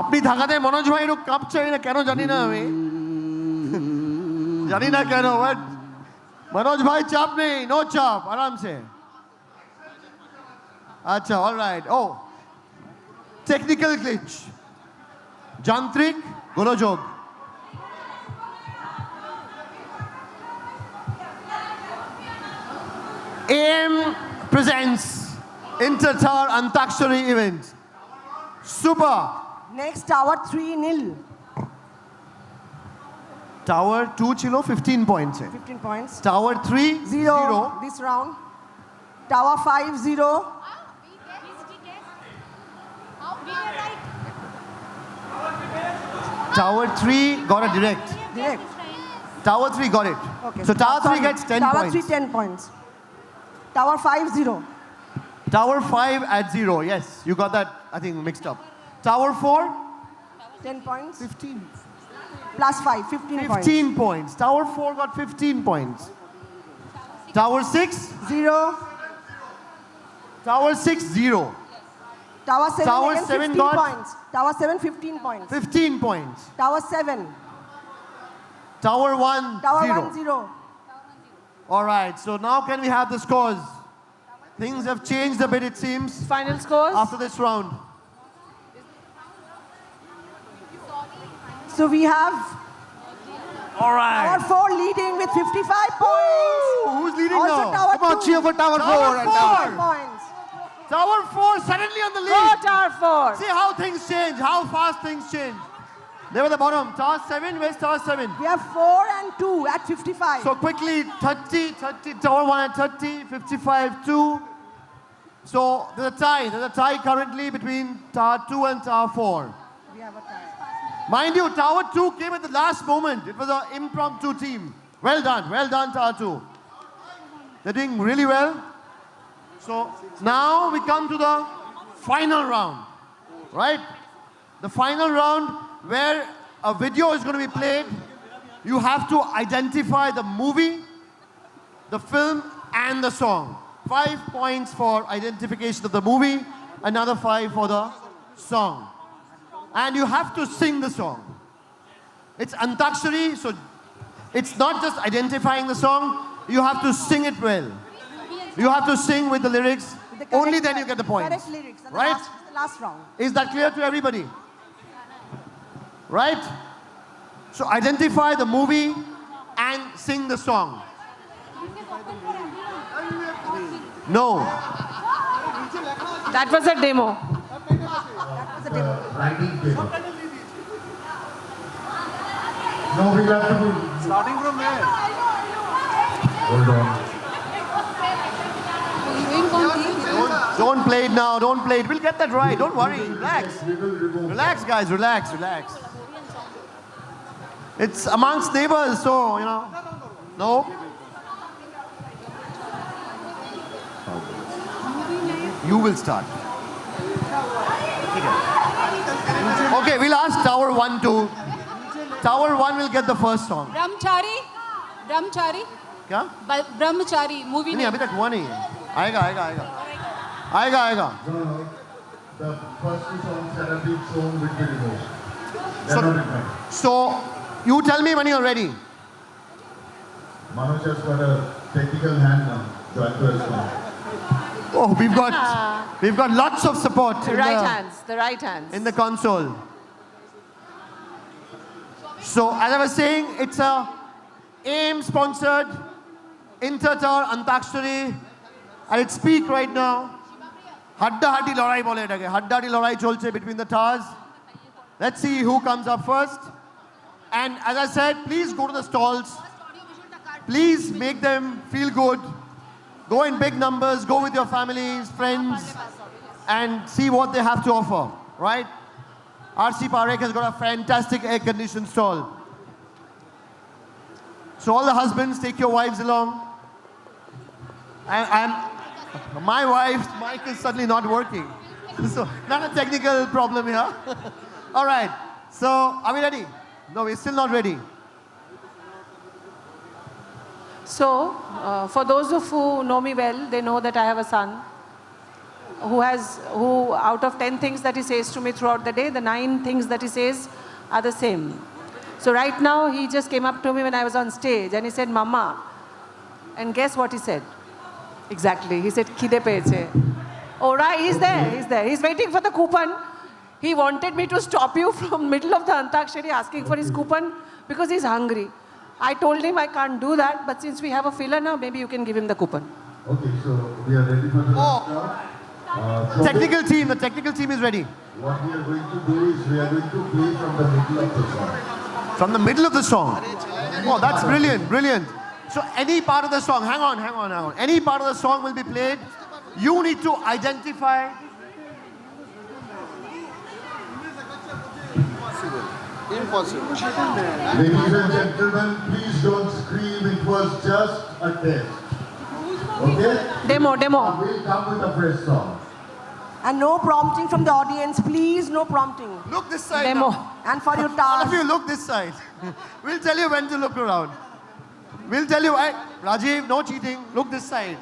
আপনি থাকাতে মনোজ ভাই একটু কাঁপছে না কেন জানি না আমি জানি না কেন বাট মনোজ ভাই চাপ নেই নো চাপ আরাম সে আচ্ছা অলরাইট ও টেকনিক্যাল গ্লিচ যান্ত্রিক গোলযোগ AM presents Intertar Antakshari event. Super. Next, Tower 3 nil. Tower 2 chilo 15 points. 15 points. Tower 3 0. This round. Tower 5 0. Tower 3 got a direct. Direct. Tower 3 got it. Okay. So Tower 3 Sorry. gets 10 Tower points. 3 10 points. Tower 5 0. Tower 5 at 0. Yes, you got that, I think, mixed up. Tower 4 10 points. 15. Plus 5, 15 points. 15 points. Tower 4 got 15 points. Tower 6 0. Tower 6 0. Tower 7 Tower again, 7 15 got- points. Tower 7 15 points. 15 points. Tower 7. Tower 1 Tower 0. 1 0. All right, so now can we have the scores? Things have changed a bit, it seems, Final scores. after this round. So we have All Tower right. 4 leading with 55 points. Who's leading Also now? Tower Come on, 2. cheer for Tower 4. Tower and 4. Tower 5 points. Tower 4 suddenly on the Go lead. Tower 4. See how things change, how fast things change. They were the bottom. Tower 7, where's Tower 7? We have 4 and 2 at 55. So quickly, 30, Tower 1 at 30, 55, 2. So there's a tie currently between Tower 2 and Tower 4. We have a tie. Mind you, Tower 2 came at the last moment. It was an impromptu team. Well done, Tower 2. They're doing really well. So now we come to the final round, right? The final round where a video is going to be played. You have to identify the movie, the film, and the song. 5 points for identification of the movie, another 5 for the song. And you have to sing the song. It's Antakshari, so it's not just identifying the song, you have to sing it well. You have to sing with the lyrics, With the correct- only then you get the points. Correct lyrics. And Right? The last round. Is that clear to everybody? Right? So identify the movie and sing the song. No. That was a demo. That was the demo. No, we'll have to do. Starting from where? Hold on. Don't play it now. Don't play it. We'll get that right. Don't worry. Relax. Relax, guys. Relax. Relax. It's amongst neighbors, so, you know. No? You will start. Okay, we'll ask Tower 1 to. Tower 1 will get the first song. Brahmachari. ब्रह्मचारी क्या? ब्रह्मचारी movie नहीं, अभी तक हुआ नहीं है. आएगा, आएगा, आएगा. आएगा, आएगा. No, the first two songs that have been shown will be removed. They're So- not required. So, you tell me when you're ready. Manoj has got a technical hand now to answer his song. Oh, we've got lots of support The right hands, the right hands. in the console. So, as I was saying, it's a AIM sponsored Intertar Antakshari at its peak right now. Hadda-hadi lorai bole etage. Hadda-hadi lorai cholche between the tars. Let's see who comes up first. And as I said, please go to the stalls. Please make them feel good. Go in big numbers, go with your families, friends, and see what they have to offer, right? RC Parekh has got a fantastic air-conditioned stall. So all the husbands, take your wives along. And my wife's mic is suddenly not working. So not a technical problem here. All right, so are we ready? No, we're still not ready. So, for those of who know me well, they know that I have a son who out of 10 things that he says to me throughout the day, the 9 things that he says are the same. So right now, he just came up to me when I was on stage and he said, Mama, and guess what he said? Exactly, he said, Khide peche. Oh, right, he's there. He's waiting for the coupon. He wanted me to stop you from middle of the Antakshari asking for his coupon because he's hungry. I told him I can't do that, but since we have a filler now, maybe you can give him the coupon. Okay, so we are ready for the last round. So The technical team is ready. what we are going to do is we are going to play from the middle of the song. From the middle of the song. Oh, that's brilliant, brilliant. So any part of the song, hang on. Any part of the song will be played. You need to identify. Impossible. Ladies and gentlemen, please don't scream. It was just a test. Okay? Demo. We'll come with a fresh song. And no prompting from the audience, please, no prompting. Look this side. Demo. Now. And for your All task. of you look this side. We'll tell you when to look around. We'll tell you, hey, Rajiv, no cheating. Look this side.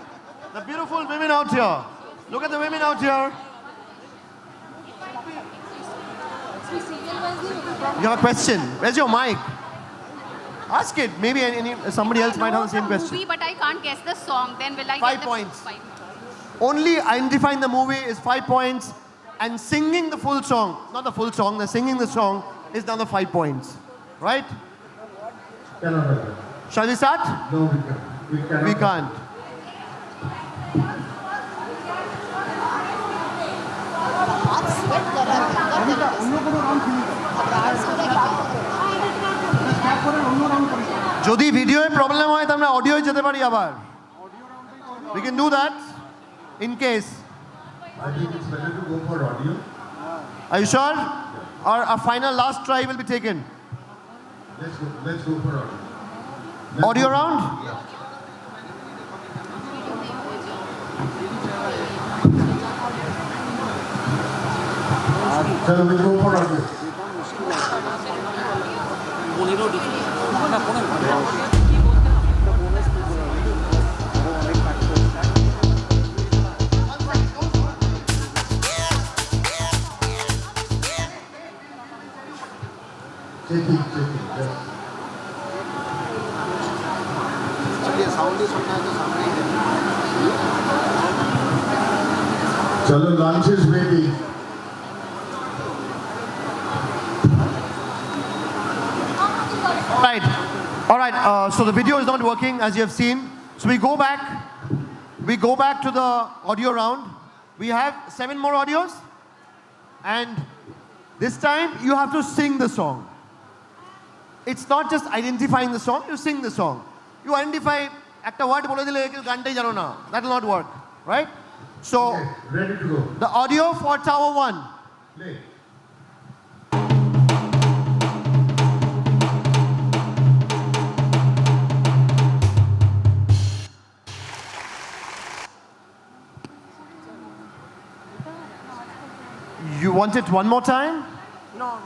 The beautiful women out here. Look at the women out here. You have a question. Where's your mic? Ask it. Maybe somebody else might have the same question. Movie, but I can't guess the song. Then will I 5 get the points. 5 points? Only identifying the movie is 5 points, and singing the full song, not the full song, singing the song is another 5 points. Right? Cannot have that. Shall we start? No, we can't. We cannot. We can't. যদি ভিডিওয়ে problem হয় তাহলে অডিওয় যেতে পারি আবার we can do that in case I think it's better to go for audio. are you sure or a final last try will be taken Let's go for audio. audio round Shall we go for audio? Checking. Yes. चलिए sound ही सुनना है तो सामने ही देना Chalo, lunch is waiting. All right. So the video is not working as you have seen. So we go back to the audio round. We have 7 more audios, and this time you have to sing the song. It's not just identifying the song. You sing the song. You identify একটা word বলে দিলে গানটাই জানো না. That will not work, right? So Okay, ready to go. the audio for Tower 1. Play. You want it one more time? No.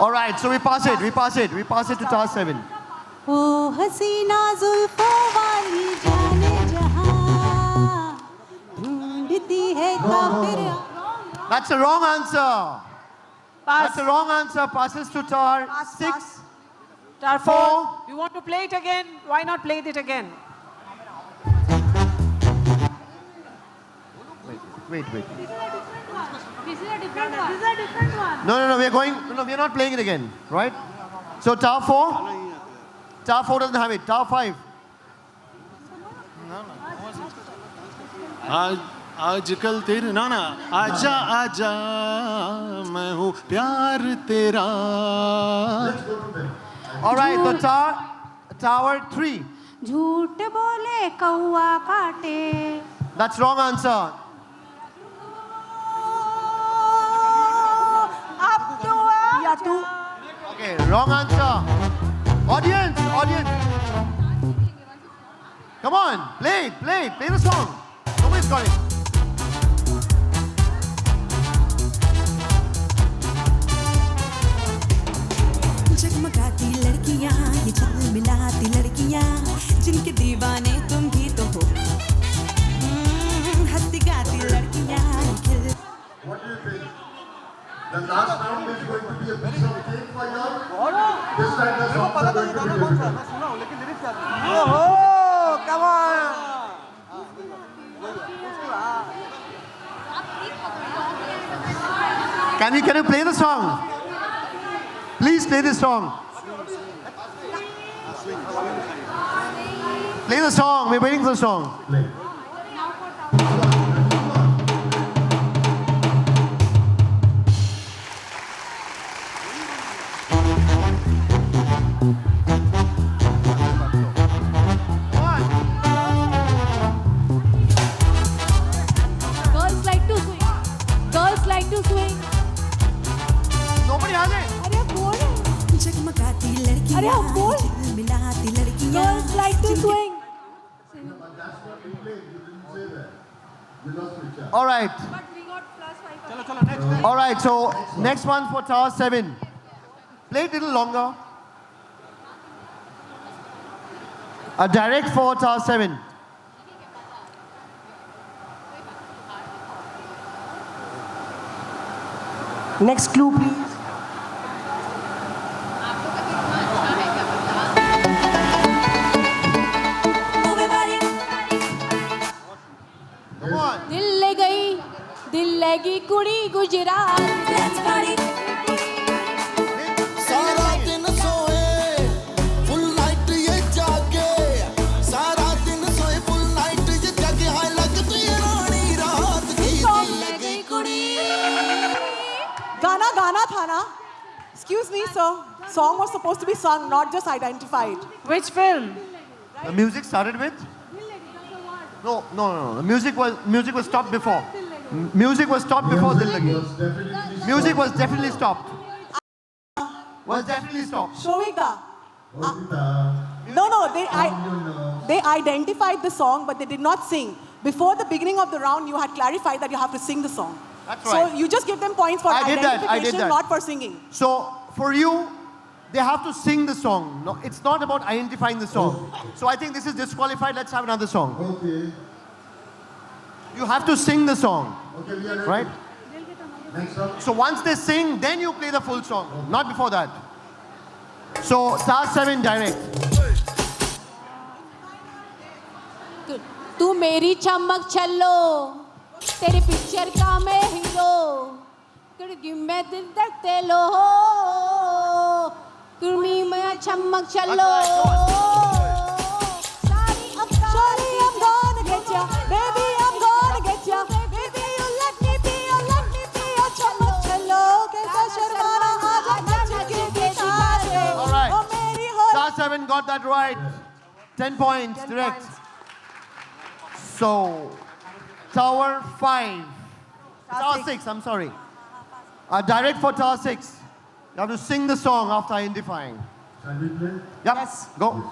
All right, so we pass it to Tower 7. ओ हसीना जुल्फों वाली जाने जहां ढूंढती है काफिर. That's the wrong answer. That's the wrong answer. Passes to Tar 6. Tar 4. You want to play it again? Why not play it again? Wait. This is a different one. This is a different one. No, we are not playing it again, right? So Tar 4? Tar 4 doesn't have it. Tar 5. आजकल तेरे ना आजा आजा मैं हूँ प्यार तेरा. All right, so Tower 3. झूठ बोले कौवा काटे. That's wrong answer. Okay, wrong answer. Audience. Come on, play the song. Nobody's got it. जगमगाती लड़कियां ये चाल मिलाती लड़कियां जिनके दीवाने तुम भी तो हो. हंसती गाती लड़कियां. What do you think? The last round is going to be a piece of cake for you all. This time the songs are going to be difficult. Oh, come on. Can you play the song? Please play this song. Play the song. We're waiting for the song. Play. Girls like to swing. Girls like to swing. Nobody has it. अरे बोल. जगमगाती लड़कियां अरे हम बोल. चाल मिलाती लड़कियां. Girls like to swing. All right. All right, so next one for Tower 7. Play it a little longer. A direct for Tower 7. Next clue, please. Come on. दिल ले गई, दिल लगी कुड़ी गुजरात. सारा दिन सोए फुल नाइट ये जागे. सारा दिन सोए फुल नाइट ये जागे. हाय लगती है रानी रात की. दिल ले गई कुड़ी. Gana tha na? Excuse me, sir. Song was supposed to be sung, not just identified. Which film? The music started with? No. The music was stopped before. Music was stopped before Dil Lagi. Music was definitely stopped. Was definitely stopped. Shovika. No, they identified the song, but they did not sing. Before the beginning of the round, you had clarified that you have to sing the song. That's right. So you just give them points for I did identification, that. not for singing. So for you, they have to sing the song. No, it's not about identifying the song. So I think this is disqualified. Let's have another song. Okay. You have to sing the song. Okay, we are ready. Right? Next up. So once they sing, then you play the full song. Not before that. So Star 7 direct. तू मेरी चमक चलो, तेरी picture का मैं hero. Kudgi में दिल धड़कते लो, कुर्मी में चमक चलो. Sorry, I'm gonna get ya, baby, I'm gonna get ya. Baby, you let me be your चमक चलो. कैसा शर्माना आजा नच के दिखा. All right. Star 7 got that right. 10 points direct. So, Tower 5. Tower 6, I'm sorry. Direct for Tower 6. You have to sing the song after identifying. Shall we play? Yep. Yes. Go.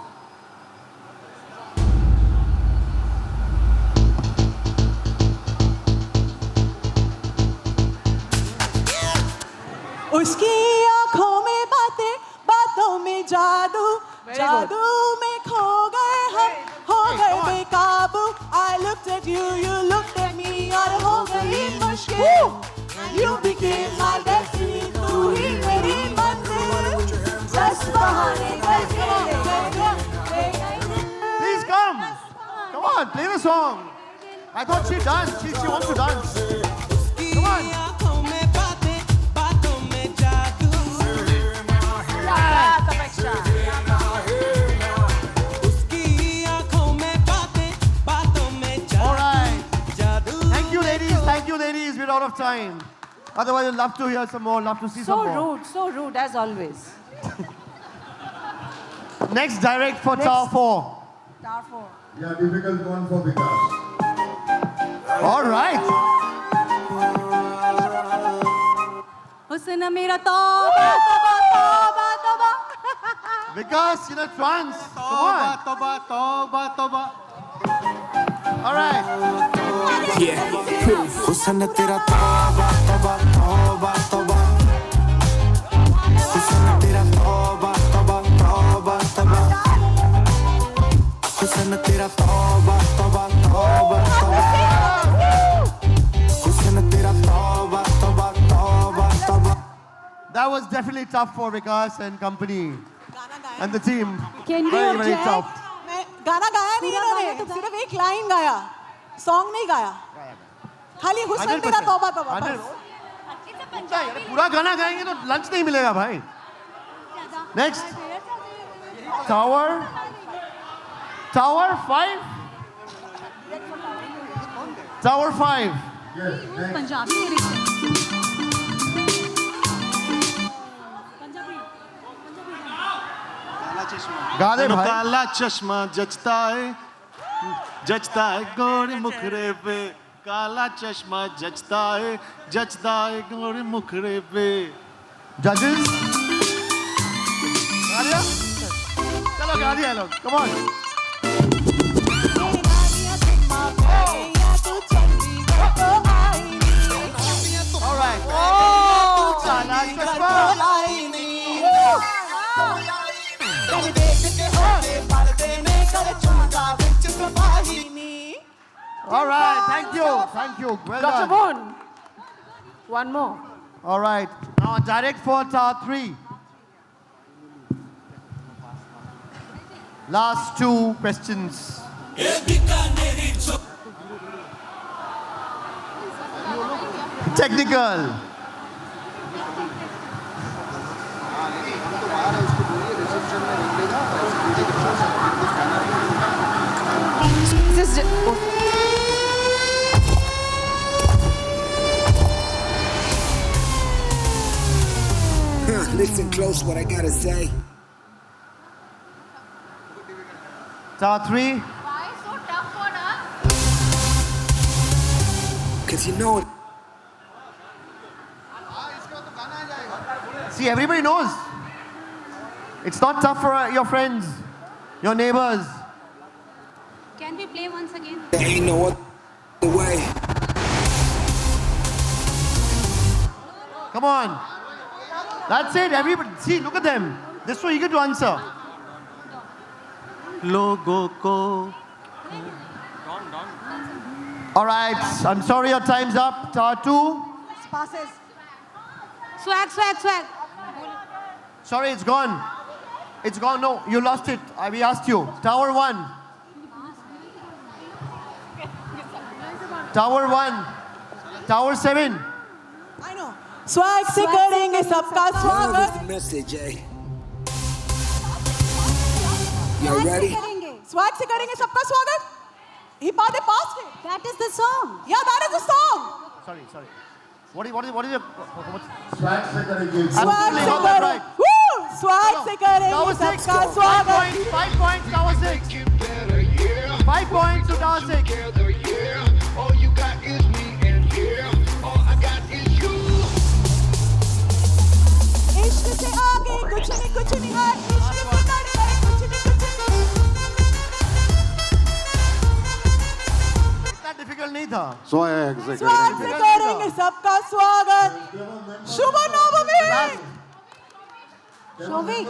उसकी आंखों में बातें, बातों में जादू, जादू में खो गए हम, हो गए बेकाबू. I looked at you, you looked at me, और हो गई मुश्किल. You became my destiny, तू ही मेरी मंजिल. बस बहाने करके Please come. Come on, play the song. I thought she danced. She wants to dance. Come on. All right. Thank you, ladies. Thank you, ladies. We're out of time. Otherwise, I'd love to hear some more. Love to see some more. So rude as always. Next, direct for Tower 4. Tower 4. Yeah, difficult one for Vikas. All right. हुस्न मेरा तौबा तौबा तौबा तौबा. Vikas in a trance. Come on. Toba, toba, toba. All right. हुस्न तेरा तौबा तौबा तौबा तौबा. हुस्न तेरा तौबा तौबा तौबा तौबा. हुस्न तेरा तौबा तौबा तौबा तौबा. हुस्न तेरा तौबा तौबा तौबा तौबा. That was definitely tough for Vikas and company and the team. Can we Very, very object? tough. मैं गाना गाया नहीं इन्होंने, सिर्फ एक लाइन गाया, सॉन्ग नहीं गाया, खाली हुस्न तेरा तौबा तौबा. पूरा गाना गाएंगे तो लंच नहीं मिलेगा भाई. Next. Tower 5. Tower 5. पंजाबी गा दे भाई. काला चश्मा जचता है गोरे मुखरे पे. काला चश्मा जचता है गोरे मुखरे पे. Judges. गा दिया? चलो गा दिया लोग. Come on. All right. काला चश्मा. All right, thank you. Well Dr. done. Moon. One more. All right, now direct for Tower 3. Last 2 questions. Technical. Listen close what I gotta say. Tower 3. Why so tough for us? Cause you know it. See, everybody knows. It's not tough for your friends, your neighbors. Can we play once again? There ain't no other way. Come on. That's it. Everybody, see, look at them. They're so eager to answer. लोगों को. All right. I'm sorry your time's up. Tower 2. Passes. Swag. Sorry, it's gone. It's gone. No, you lost it. We asked you. Tower 1. Tower 1. Tower 7. I know. Swag से करेंगे सबका स्वागत. the message, eh? You ready? Swag से करेंगे सबका स्वागत. He passed it. That is the song. Yeah, that is the song. Sorry. What is your... Swag se karenge. Absolutely, got that right. Woo! Swag से करेंगे Tower 6. सबका स्वागत. 5 points, Tower 6. 5 points to Tower 6. All you got is me and here. All I got is you. इश्क से आगे कुछ नहीं है. इश्क से लड़े कुछ नहीं. इतना difficult नहीं था. स्वैग से स्वैग से करेंगे सबका स्वागत. शुभ नवमी.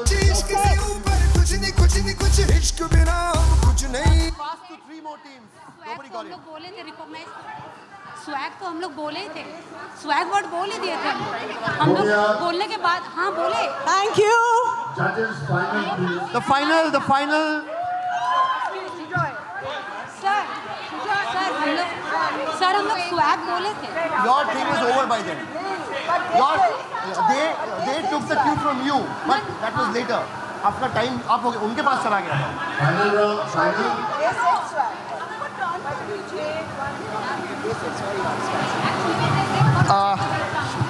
जिसके ऊपर कुछ कुछ नहीं कुछ नहीं कुछ इश्क बिना अब कुछ नहीं Pass to 3 more teams. Nobody got हम it. लोग बोले थे रिकॉग्नाइज स्वैग तो हम लोग बोले ही थे स्वैग वर्ड बोल ही दिए थे हम लोग बोलने के बाद हाँ बोले Thank you. Judges, final please. The final. Sir हम लोग स्वैग बोले थे Your thing is over by then. They took the cue from you, but that was later. After time, आप उनके पास चला गया था. Final round, final.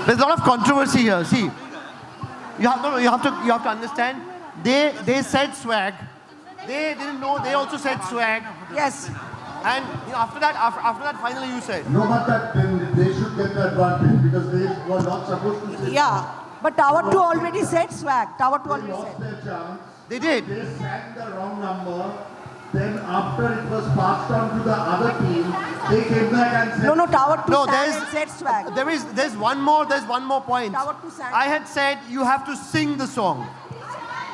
There's a lot of controversy here. See, you have to understand. They said swag. They didn't know. They also said swag. Yes. And after that, finally you said. No, but that they should get the advantage because they were not supposed to say. Yeah. But Tower 2 already said swag. Tower 2 already Lost said. their chance. They did. They sang the wrong number. Then after it was passed on to the other team, they came back and said. No, Tower 2 No, sang and said swag. There's one more point. Tower 2 sang. I had said you have to sing the song.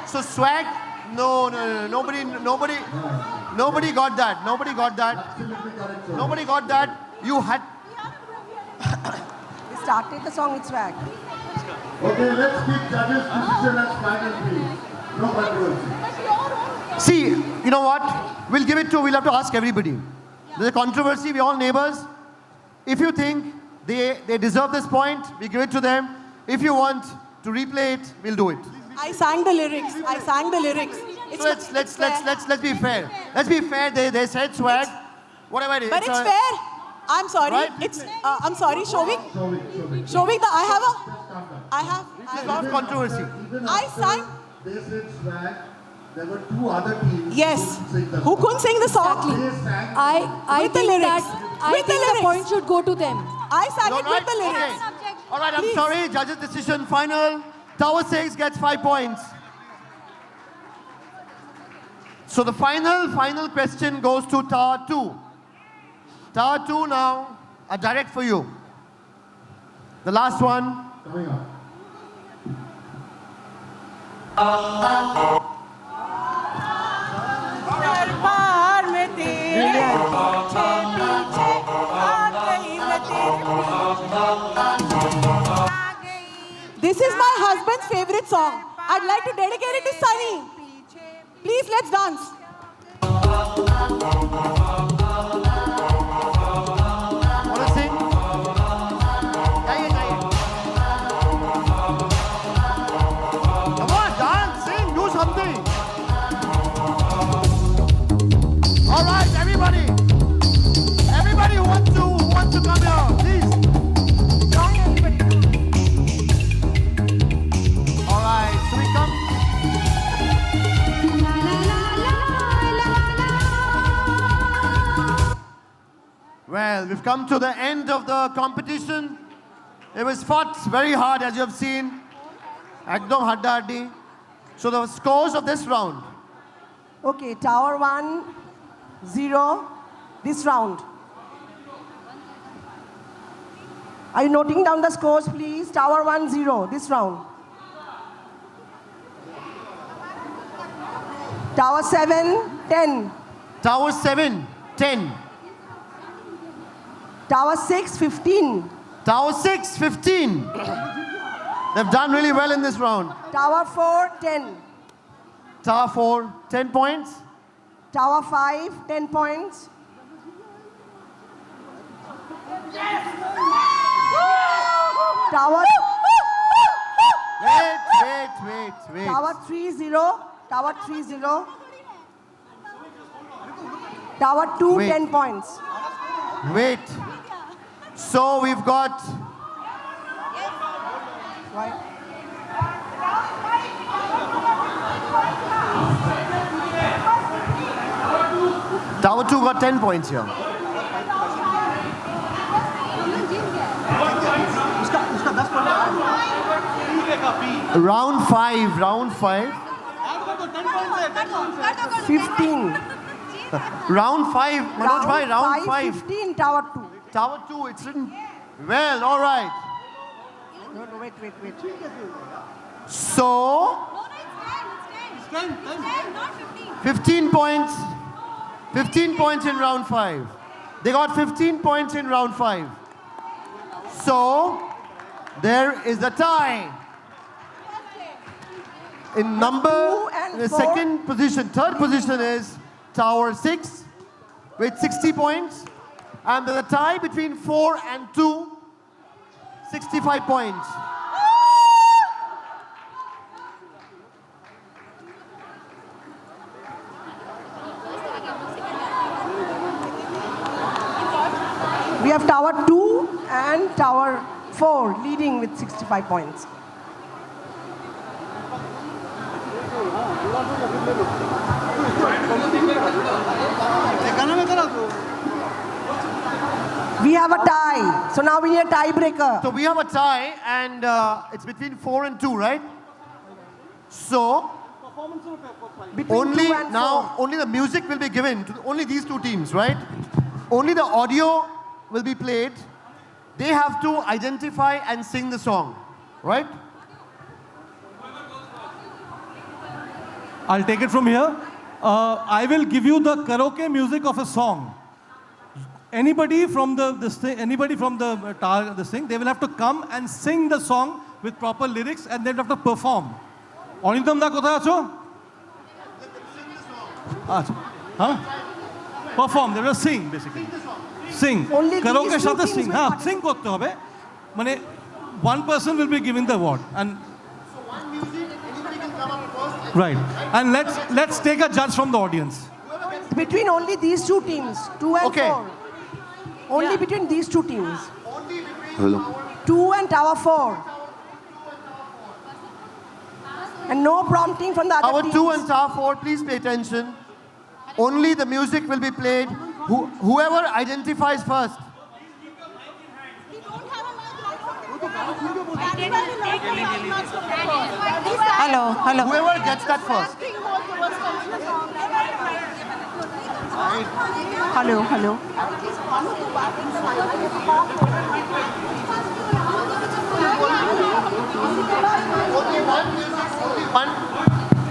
So swag, no, nobody got that. Nobody got that. Absolutely correct, sir. Nobody got that. You had. We started the song with swag. Okay, let's keep judges' decision as final, please. No controversy. See, you know what? We'll have to ask everybody. There's a controversy. We're all neighbors. If you think they deserve this point, we give it to them. If you want to replay it, we'll do it. I sang the lyrics. So let's be fair. Let's be fair. They said swag. Whatever it is. But it's fair. I'm sorry. Right? I'm sorry, Shovik. Shovik, I have. There's a lot of controversy. I sang. They said swag. There were 2 other teams. Yes. Who couldn't sing the Who couldn't sing the song? They sang. I With the think lyrics. that I With the think the lyrics. point should go to them. I sang No, it with the lyrics. Okay. All right, I'm Please. sorry. Judges' decision final. Tower 6 gets 5 points. So the final question goes to Tower 2. Tower 2 now, a direct for you. The last one. Coming up. दरबार में तेरे पीछे पीछे आ गई मैं तेरे This is my husband's favorite song. I'd like to dedicate it to Sunny. Please, let's dance. Want to sing? Jaiye. Come on, dance, sing, do something. All right, everybody who wants to come here, please. All right, so we come. Well, we've come to the end of the competition. It was fought very hard, as you have seen. Ekdom hadda-haddi. So the scores of this round. Okay, Tower 1, 0, this round. Are you noting down the scores, please? Tower 1, 0, this round. Tower 7, 10. Tower 7, 10. Tower 6, 15. Tower 6, 15. They've done really well in this round. Tower 4, 10. Tower 4, 10 points. Tower 5, 10 points. Tower Wait. Tower 3, 0. Tower 3, 0. Tower 2, Wait. 10 points. Wait. So we've got Tower 2 got 10 points here. Round 5. 15. Round 5. Manoj bhai, round 5. 15, Tower 2. Tower 2, it's written. Well, all right. No, wait. So, 15 points. 15 points in round 5. They got 15 points in round 5. So, there is a tie. In number, the second position, third position is Tower 6 with 60 points. And there's a tie between 4 and 2, 65 points. We have Tower 2 and Tower 4 leading with 65 points. We have a tie. So now we need a tiebreaker. So we have a tie, and it's between 4 and 2, right? So only now, only the music will be given to only these two teams, right? Only the audio will be played. They have to identify and sing the song, right? I'll take it from here. I will give you the karaoke music of a song. Anybody from this thing, they will have to come and sing the song with proper lyrics, and they'll have to perform. Onitam da kothay acho? Huh? Perform. They will sing basically. Sing. Karaoke shate sing. Ha, sing korte hobe. Mane one person will be given the award, and right. And let's take a judge from the audience. Between only these two teams, 2 and 4. Only between these two teams. Hello. 2 and Tower 4. And no prompting from the other Tower teams. 2 and Tower 4, please pay attention. Only the music will be played. Whoever identifies first. Hello, hello. Whoever gets that first. Hello, hello.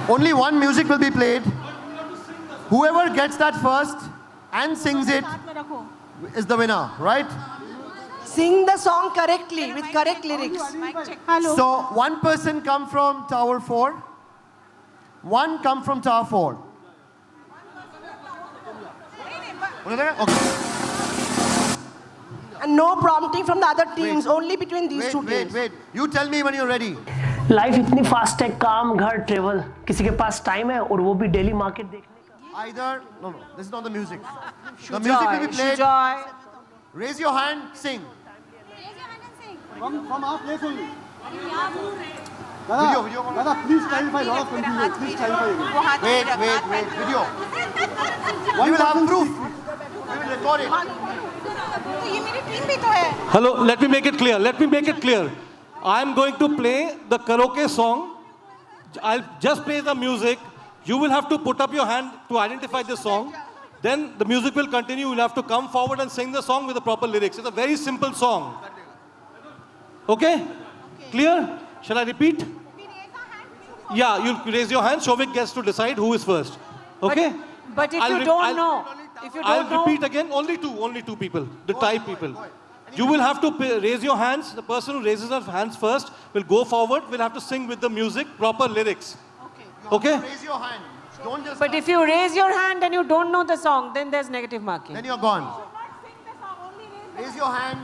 Only one music will be played. Whoever gets that first and sings it is the winner, right? Sing the song correctly with correct lyrics. So one person come from Tower 4, one come from Tower 4. Okay. And no prompting from the other teams, only between these two teams. Wait. You tell me when you're ready. Life इतनी fast है, काम घर travel, किसी के पास time है और वो भी डेली मार्केट देखने का. Either no, this is not the music. The music will be played. Raise your hand, sing. From our place only. Video. Dada, please clarify. Lot of confusion. Please clarify. Wait. Video. We will have proof. We will record it. Hello, let me make it clear. I'm going to play the karaoke song. I'll just play the music. You will have to put up your hand to identify the song. Then the music will continue. You'll have to come forward and sing the song with the proper lyrics. It's a very simple song. Okay? Clear? Shall I repeat? Yeah, you'll raise your hand. Shovik gets to decide who is first. Okay? But if you don't know, I'll repeat again. Only two people. The type people. You will have to raise your hands. The person who raises their hands first will go forward. Will have to sing with the music, proper lyrics. Okay? Raise your hand. Don't just. But if you raise your hand and you don't know the song, then there's negative marking. Then you're gone. Raise your hand.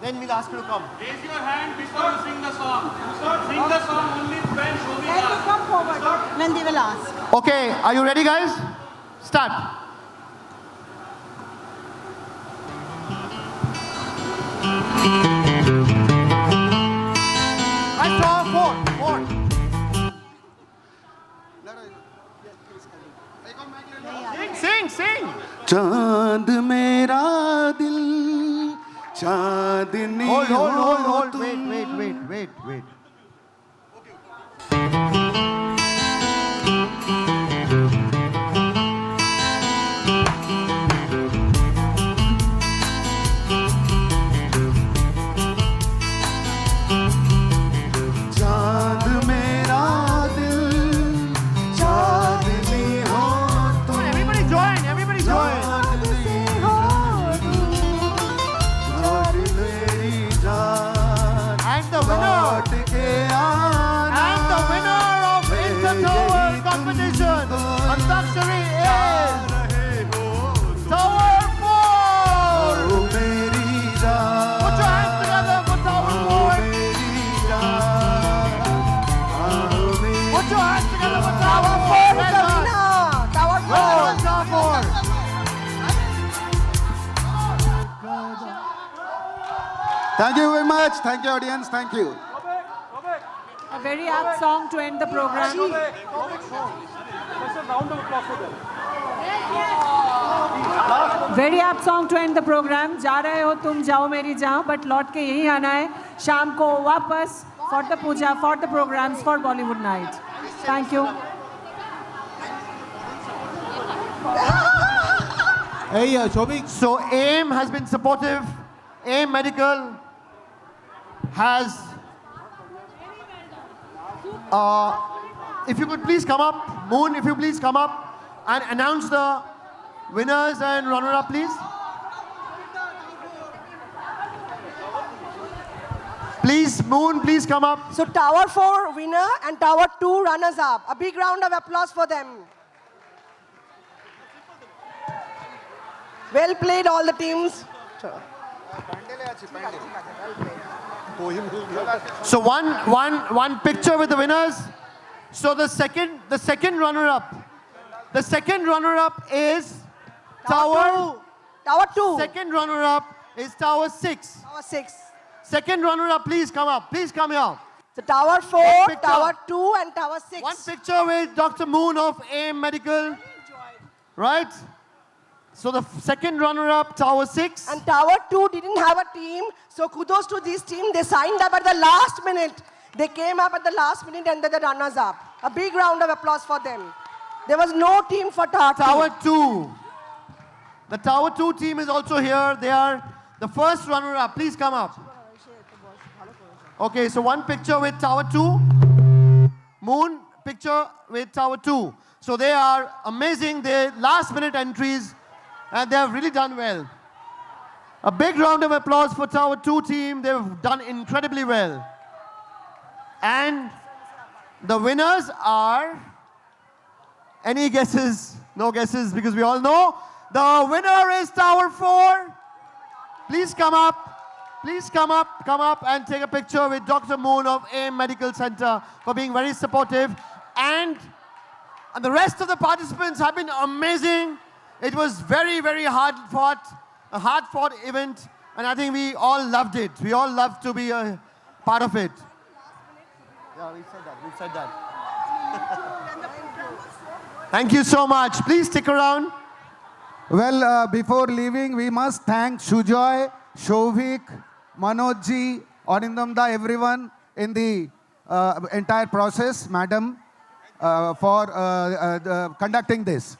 Then we'll ask you to come. Raise your hand before you sing the song. Sing the song only when Shobhi Then you come forward. Then they will ask. Okay, are you ready, guys? Start. I saw four. Sing. चांद मेरा दिल चांदनी Hold. तुम. Wait. चांद मेरा दिल Thank you very much. Thank you, audience. Thank you. A very apt song to end the program. Just a round of applause for them. Very apt song to end the program. जा रहे हो तुम जाओ मेरी जान, but लौट के यही आना है शाम को वापस for the puja, for the programs, for Bollywood night. Thank you. Hey, Shobik. So AIM has been supportive. AIM Medical has. If you could please come up, Moon. If you please come up and announce the winners and runner-up, please. Please, Moon, please come up. So Tower 4 winner and Tower 2 runners up. A big round of applause for them. Well played, all the teams. So one picture with the winners. So the second runner-up is Tower 2. Second runner-up is Tower 6. Tower 6. Second runner-up, please come up. Please come here. So Tower 4, Tower 2 and Tower 6. One picture with Dr. Moon of AIM Medical. Right? So the second runner-up, Tower 6. And Tower 2 didn't have a team. So kudos to this team. They signed up at the last minute. They came up at the last minute and they're the runners-up. A big round of applause for them. There was no team for Tower 2. The Tower 2 team is also here. They are the first runner-up. Please come up. Okay, so one picture with Tower 2. Moon, picture with Tower 2. So they are amazing. They're last-minute entries, and they have really done well. A big round of applause for Tower 2 team. They've done incredibly well. And the winners are... Any guesses? No guesses, because we all know. The winner is Tower 4. Please come up. Please come up and take a picture with Dr. Moon of AIM Medical Center for being very supportive. And the rest of the participants have been amazing. It was very, very hard fought, a hard fought event. And I think we all loved it. We all loved to be a part of it. Yeah, we said that. Thank you so much. Please stick around. Well, before leaving, we must thank Shujoy, Shovik, Manojji, Anindamda, everyone in the entire process, madam, for conducting this.